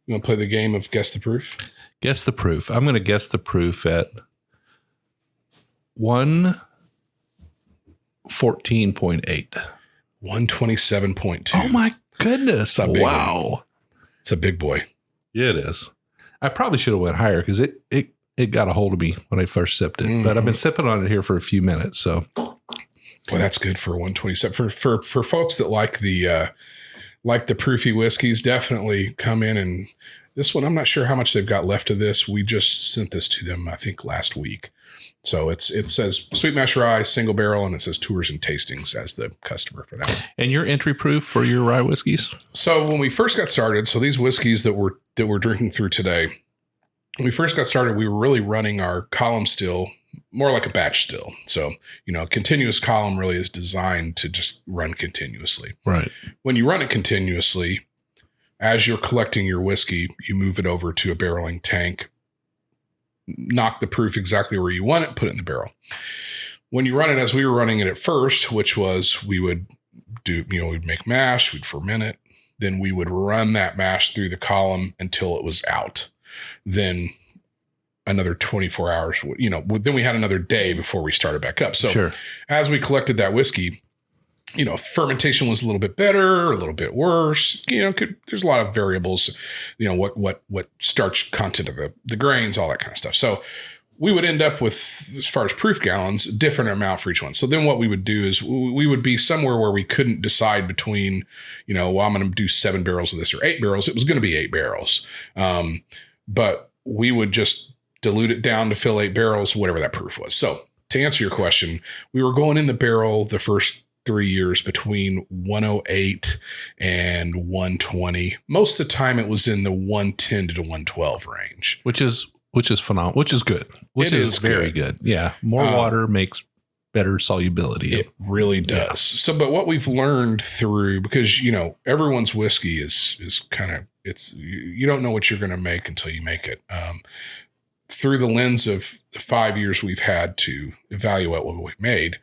S3: You want to play the game of guess the proof?
S2: Guess the proof. I'm going to guess the proof at 114.8.
S3: 127.2.
S2: Oh my goodness. Wow.
S3: It's a big boy.
S2: Yeah, it is. I probably should have went higher because it got a hold of me when I first sipped it. But I've been sipping on it here for a few minutes. So,
S3: well, that's good for 127. For folks that like the proofy whiskeys, definitely come in. And this one, I'm not sure how much they've got left of this. We just sent this to them, I think, last week. So it says Sweet Mash Rye, single barrel, and it says tours and tastings as the customer for that one.
S2: And your entry proof for your rye whiskeys?
S3: So when we first got started, so these whiskeys that we're drinking through today, when we first got started, we were really running our column still more like a batch still. So, continuous column really is designed to just run continuously.
S2: Right.
S3: When you run it continuously, as you're collecting your whiskey, you move it over to a barreling tank, knock the proof exactly where you want it, put it in the barrel. When you run it as we were running it at first, which was we would do, we'd make mash, we'd ferment it, then we would run that mash through the column until it was out. Then another 24 hours, then we had another day before we started back up. So As we collected that whiskey, fermentation was a little bit better, a little bit worse. There's a lot of variables, what starch content of the grains, all that kind of stuff. So we would end up with, as far as proof gallons, a different amount for each one. So then what we would do is we would be somewhere where we couldn't decide between, I'm going to do 7 barrels of this or 8 barrels. It was going to be 8 barrels. But we would just dilute it down to fill 8 barrels, whatever that proof was. So to answer your question, we were going in the barrel the first 3 years between 108 and 120. Most of the time it was in the 110 to 112 range.
S2: Which is phenomenal, which is good. Which is very good. Yeah. More water makes better solubility.
S3: It really does. Yeah. So, but what we've learned through, because, everyone's whiskey is kind of, you don't know what you're going to make until you make it. Through the lens of the 5 years we've had to evaluate what we've made,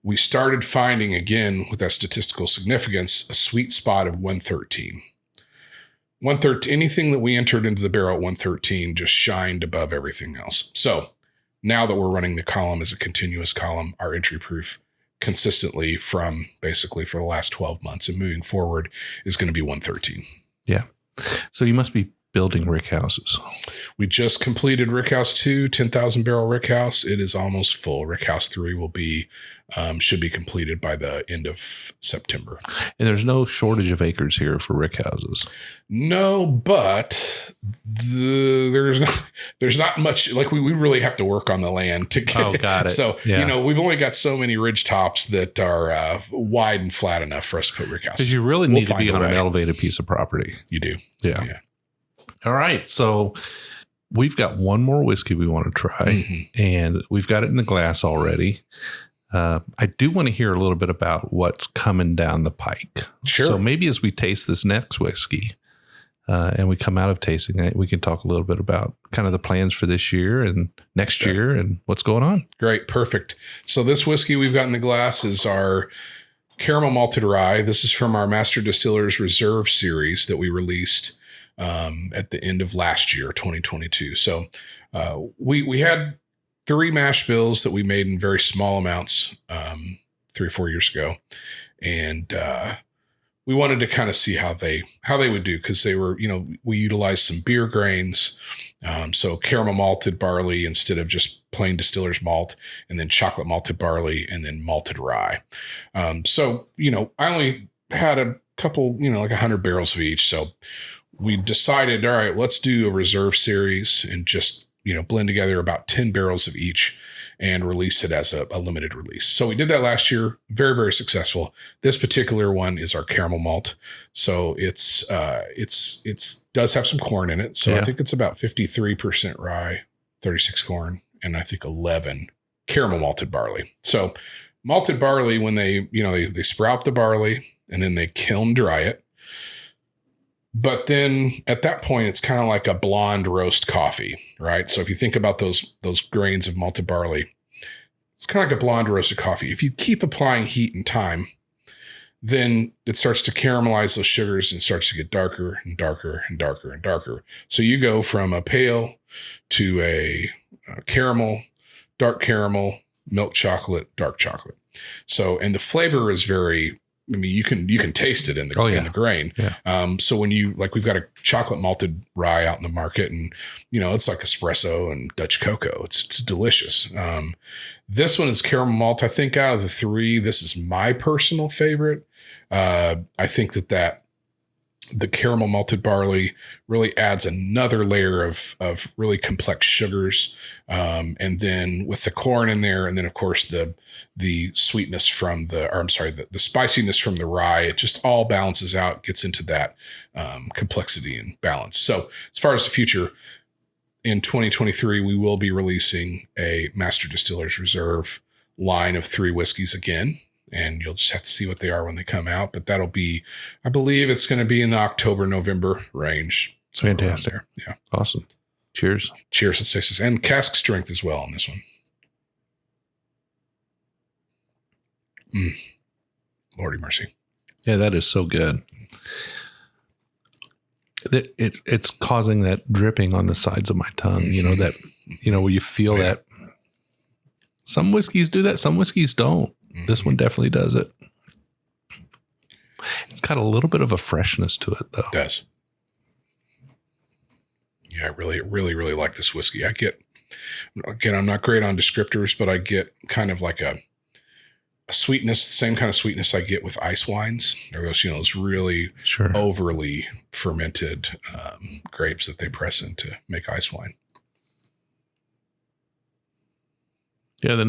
S3: we started finding, again, with that statistical significance, a sweet spot of 113. 113, anything that we entered into the barrel at 113 just shined above everything else. So now that we're running the column as a continuous column, our entry proof consistently from basically for the last 12 months and moving forward is going to be 113.
S2: Yeah. So you must be building rick houses.
S3: We just completed Rickhouse 2, 10,000 barrel Rickhouse. It is almost full. Rickhouse 3 will be, should be completed by the end of September.
S2: And there's no shortage of acres here for rick houses.
S3: No, but there's not much, like we really have to work on the land to get it.
S2: Got it.
S3: So, we've only got so many ridge tops that are wide and flat enough for us to put Rickhouse.
S2: Because you really need to be on an elevated piece of property.
S3: You do.
S2: Yeah. All right. So we've got one more whiskey we want to try, and we've got it in the glass already. I do want to hear a little bit about what's coming down the pike.
S3: Sure.
S2: So maybe as we taste this next whiskey and we come out of tasting it, we can talk a little bit about kind of the plans for this year and next year and what's going on.
S3: Great. Perfect. So this whiskey we've got in the glass is our caramel malted rye. This is from our Master Distillers Reserve series that we released at the end of last year, 2022. So we had 3 mash bills that we made in very small amounts 3 or 4 years ago. And we wanted to kind of see how they would do, because they were, we utilized some beer grains. So caramel malted barley instead of just plain distiller's malt, and then chocolate malted barley, and then malted rye. So, I only had a couple, like 100 barrels of each. So we decided, all right, let's do a reserve series and just, blend together about 10 barrels of each and release it as a limited release. So we did that last year. Very, very successful. This particular one is our caramel malt. So it's does have some corn in it. So I think it's about 53% rye, 36 corn, and I think 11 caramel malted barley. So malted barley, when they sprout the barley and then they kiln dry it. But then at that point, it's kind of like a blonde roast coffee, right? So if you think about those grains of malted barley, it's kind of like a blonde roasted coffee. If you keep applying heat and time, then it starts to caramelize those sugars and starts to get darker and darker and darker and darker. So you go from a pale to a caramel, dark caramel, milk chocolate, dark chocolate. So, and the flavor is very, I mean, you can taste it in the, in the grain.
S2: Yeah.
S3: So when you, like, we've got a chocolate malted rye out in the market, and, you know, it's like espresso and Dutch cocoa. It's delicious. This one is caramel malt. I think out of the three, this is my personal favorite. I think that the caramel malted barley really adds another layer of really complex sugars. And then with the corn in there, and then of course the sweetness from the spiciness from the rye, it just all balances out, gets into that complexity and balance. So as far as the future, in 2023, we will be releasing a Master Distillers Reserve line of 3 whiskeys again. And you'll just have to see what they are when they come out. But that'll be, I believe it's going to be in the October, November range. So
S2: fantastic.
S3: there. Yeah.
S2: Awesome. Cheers.
S3: Cheers. Let's taste this. And cask strength as well on this one. Lordy mercy.
S2: Yeah, that is so good. It's causing that dripping on the sides of my tongue, you know, that, you know, where you feel that. Some whiskeys do that. Some whiskeys don't. This one definitely does it. It's got a little bit of a freshness to it, though.
S3: It does. Yeah, I really like this whiskey. I'm not great on descriptors, but I get kind of like a sweetness, the same kind of sweetness I get with ice wines, or those, you know, those really overly fermented grapes that they press in to make ice wine.
S2: Yeah, the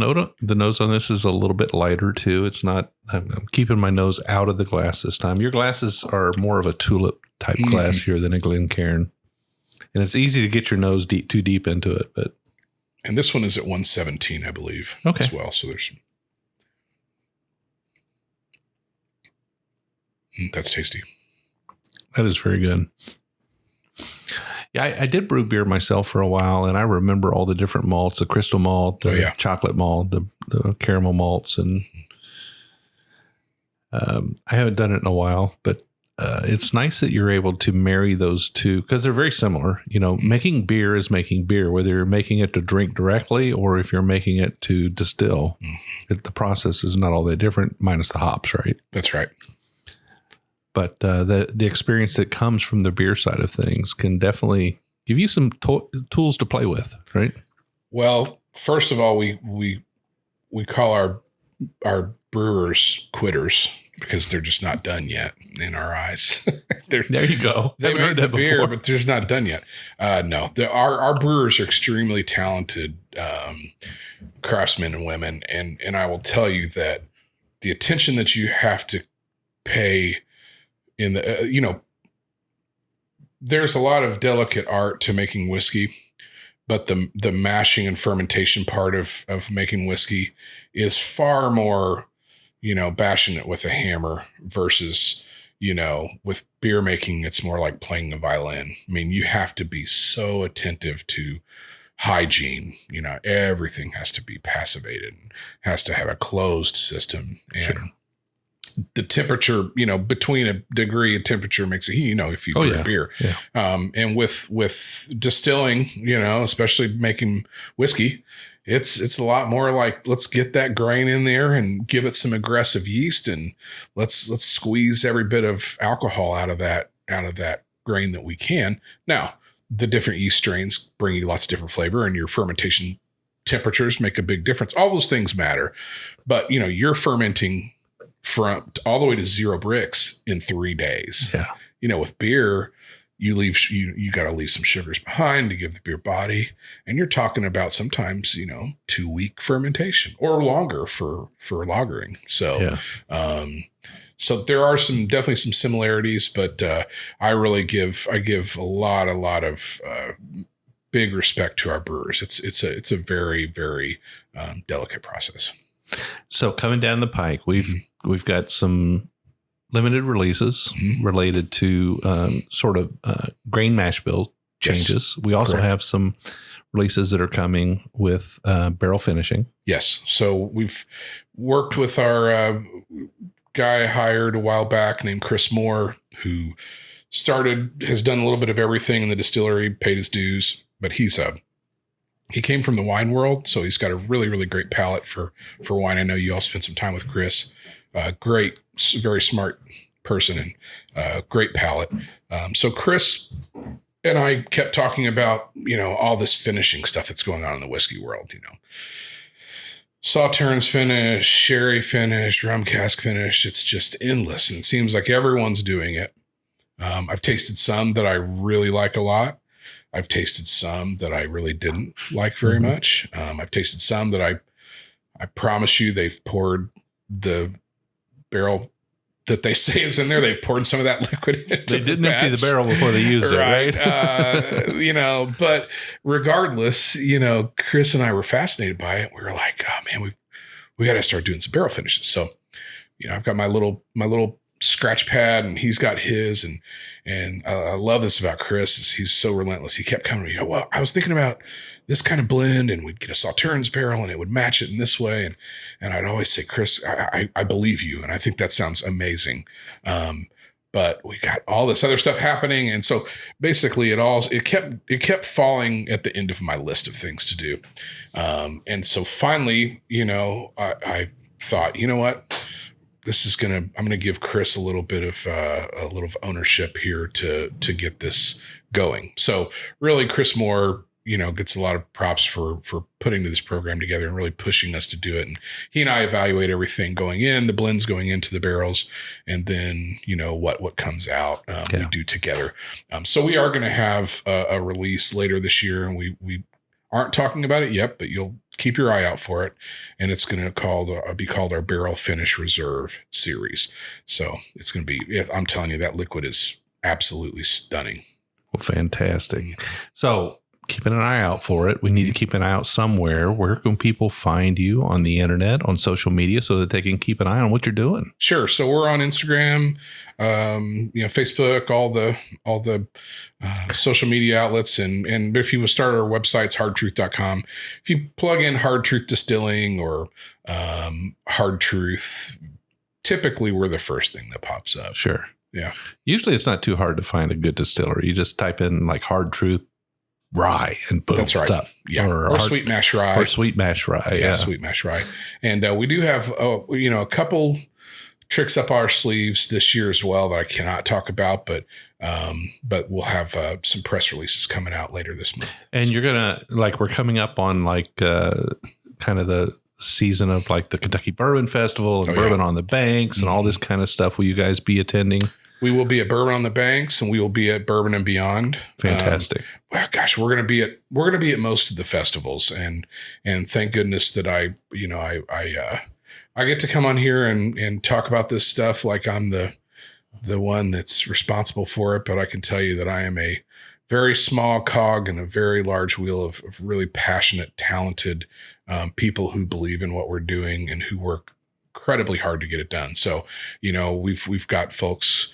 S2: nose on this is a little bit lighter too. It's not. I'm keeping my nose out of the glass this time. Your glasses are more of a tulip type glass here than a Glencairn, and it's easy to get your nose too deep into it.
S3: And this one is at 117, I believe, as well. So there's that's tasty.
S2: That is very good. Yeah, I did brew beer myself for a while, and I remember all the different malts, the crystal malt, the chocolate malt, the caramel malts, and I haven't done it in a while, but it's nice that you're able to marry those two because they're very similar. You know, making beer is making beer, whether you're making it to drink directly or if you're making it to distill. The process is not all that different, minus the hops, right?
S3: That's right.
S2: But the experience that comes from the beer side of things can definitely give you some tools to play with, right?
S3: Well, first of all, we call our brewers quitters because they're just not done yet in our eyes.
S2: There you go.
S3: They made the beer, but they're just not done yet. No, our brewers are extremely talented craftsmen and women, and I will tell you that the attention that you have to pay in the, there's a lot of delicate art to making whiskey, but the mashing and fermentation part of making whiskey is far more, bashing it with a hammer versus, with beer making, it's more like playing the violin. I mean, you have to be so attentive to hygiene, everything has to be passivated, has to have a closed system. And the temperature, between a degree of temperature makes a heat, if you brew beer. Yeah. And with distilling, especially making whiskey, it's a lot more like, let's get that grain in there and give it some aggressive yeast, and let's squeeze every bit of alcohol out of that grain that we can. Now, the different yeast strains bring you lots of different flavor, and your fermentation temperatures make a big difference. All those things matter, but you're fermenting from all the way to 0 bricks in 3 days.
S2: Yeah.
S3: With beer, you got to leave some sugars behind to give the beer body. And you're talking about sometimes, 2-week fermentation or longer for lagering. So, so there are definitely some similarities, but I give a lot of big respect to our brewers. It's a very, very delicate process.
S2: So coming down the pike, we've got some limited releases related to sort of grain mash bill changes. Yes, we also have some releases that are coming with barrel finishing.
S3: Yes. So we've worked with our guy I hired a while back named Chris Moore, who has done a little bit of everything in the distillery, paid his dues, but he came from the wine world. So he's got a really, really great palate for wine. I know you all spent some time with Chris, great, very smart person and great palate. So Chris and I kept talking about, all this finishing stuff that's going on in the whiskey world, Sauternes finish, sherry finish, rum cask finish. It's just endless. And it seems like everyone's doing it. I've tasted some that I really like a lot. I've tasted some that I really didn't like very much. I've tasted some that I promise you they've poured the barrel that they say is in there. They've poured some of that liquid into
S2: They didn't empty the barrel before they used it, right?
S3: But regardless, Chris and I were fascinated by it. We were like, oh man, we got to start doing some barrel finishes. So, I've got my little scratch pad and he's got his, and I love this about Chris is he's so relentless. He kept coming to me, well, I was thinking about this kind of blend, and we'd get a Sauternes barrel and it would match it in this way. And I'd always say, Chris, I believe you. And I think that sounds amazing. But we got all this other stuff happening. And so basically it kept falling at the end of my list of things to do. And so finally, I thought, you know what? I'm going to give Chris a little bit of ownership here to get this going. So really Chris Moore, gets a lot of props for putting this program together and really pushing us to do it. And he and I evaluate everything going in, the blends going into the barrels, and then, what comes out, we do together. So we are going to have a release later this year, and we aren't talking about it yet, but you'll keep your eye out for it. And it's going to be called our Barrel Finish Reserve series. So it's going to be, I'm telling you, that liquid is absolutely stunning.
S2: Well, fantastic. So keeping an eye out for it. We need to keep an eye out somewhere. Where can people find you on the internet, on social media, so that they can keep an eye on what you're doing? Sure.
S3: So we're on Instagram, Facebook, all the social media outlets. And if you would start our websites, hardtruth.com, if you plug in Hard Truth Distilling or Hard Truth, typically we're the first thing that pops up.
S2: Sure.
S3: Yeah.
S2: Usually it's not too hard to find a good distillery. You just type in like Hard Truth rye and boom,
S3: that's right.
S2: It's up.
S3: Yeah. Or sweet mash rye.
S2: Or sweet mash rye.
S3: Yeah. Sweet mash rye. And we do have, a couple tricks up our sleeves this year as well that I cannot talk about, but we'll have some press releases coming out later this month.
S2: And you're going to we're coming up on kind of the season of like the Kentucky Bourbon Festival and Bourbon on the Banks and all this kind of stuff. Will you guys be attending?
S3: We will be at Bourbon on the Banks, and we will be at Bourbon and Beyond.
S2: Fantastic.
S3: Well, gosh, we're going to be at most of the festivals, and thank goodness that I get to come on here and talk about this stuff like I'm the one that's responsible for it. But I can tell you that I am a very small cog in a very large wheel of really passionate, talented people who believe in what we're doing and who work incredibly hard to get it done. So, we've got folks,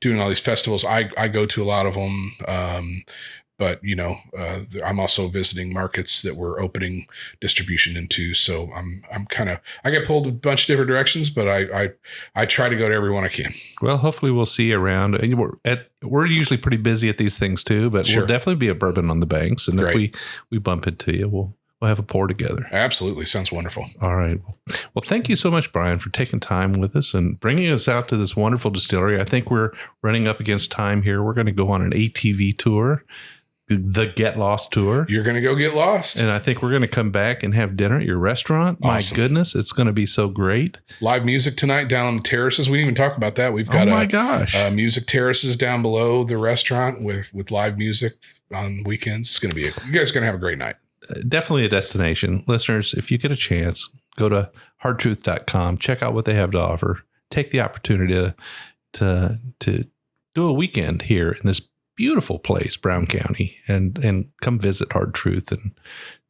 S3: doing all these festivals. I go to a lot of them. But I'm also visiting markets that we're opening distribution into. So I get pulled a bunch of different directions, but I try to go to every one I can.
S2: Well, hopefully we'll see you around. We're usually pretty busy at these things too, but We'll definitely be at Bourbon on the Banks. And
S3: Great.
S2: if we bump into you, we'll have a pour together.
S3: Absolutely. Sounds wonderful.
S2: All right. Well, thank you so much, Brian, for taking time with us and bringing us out to this wonderful distillery. I think we're running up against time here. We're going to go on an ATV tour, the Get Lost tour.
S3: You're going to go get lost.
S2: And I think we're going to come back and have dinner at your restaurant.
S3: Awesome.
S2: My goodness, it's going to be so great.
S3: Live music tonight down on the terraces. We didn't even talk about that. We've got music terraces down below the restaurant with live music on weekends. It's going to be you guys are going to have a great night.
S2: Definitely a destination. Listeners, if you get a chance, go to hardtruth.com, check out what they have to offer. Take the opportunity to do a weekend here in this beautiful place, Brown County, and come visit Hard Truth and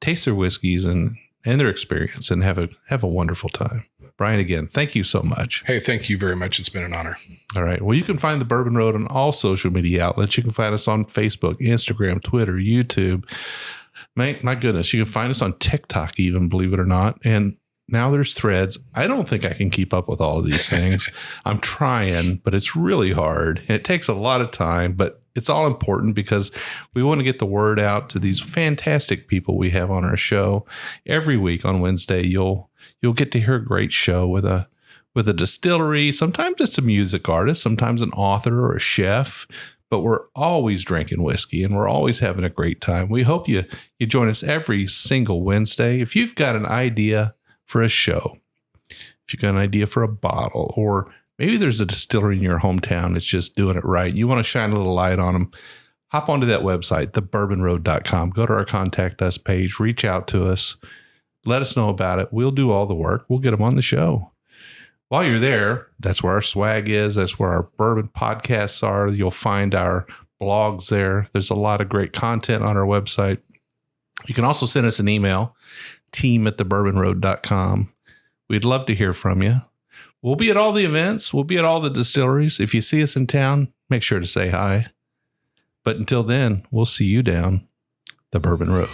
S2: taste their whiskeys and their experience and have a wonderful time. Brian, again, thank you so much.
S3: Hey, thank you very much. It's been an honor.
S2: All right. Well, you can find the Bourbon Road on all social media outlets. You can find us on Facebook, Instagram, Twitter, YouTube. My goodness, you can find us on TikTok even, believe it or not. And Now there's threads. I don't think I can keep up with all of these things. I'm trying, but it's really hard. It takes a lot of time, but it's all important because we want to get the word out to these fantastic people we have on our show. Every week on Wednesday, you'll get to hear a great show with a distillery. Sometimes it's a music artist, sometimes an author or a chef, but we're always drinking whiskey and we're always having a great time. We hope you join us every single Wednesday. If you've got an idea for a show, if you've got an idea for a bottle, or maybe there's a distillery in your hometown that's just doing it right, you want to shine a little light on them, hop onto that website, thebourbonroad.com. Go to our Contact Us page, reach out to us, let us know about it. We'll do all the work. We'll get them on the show. While you're there, that's where our swag is. That's where our bourbon podcasts are. You'll find our blogs there. There's a lot of great content on our website. You can also send us an email, team@thebourbonroad.com. We'd love to hear from you. We'll be at all the events. We'll be at all the distilleries. If you see us in town, make sure to say hi. But until then, we'll see you down the Bourbon Road.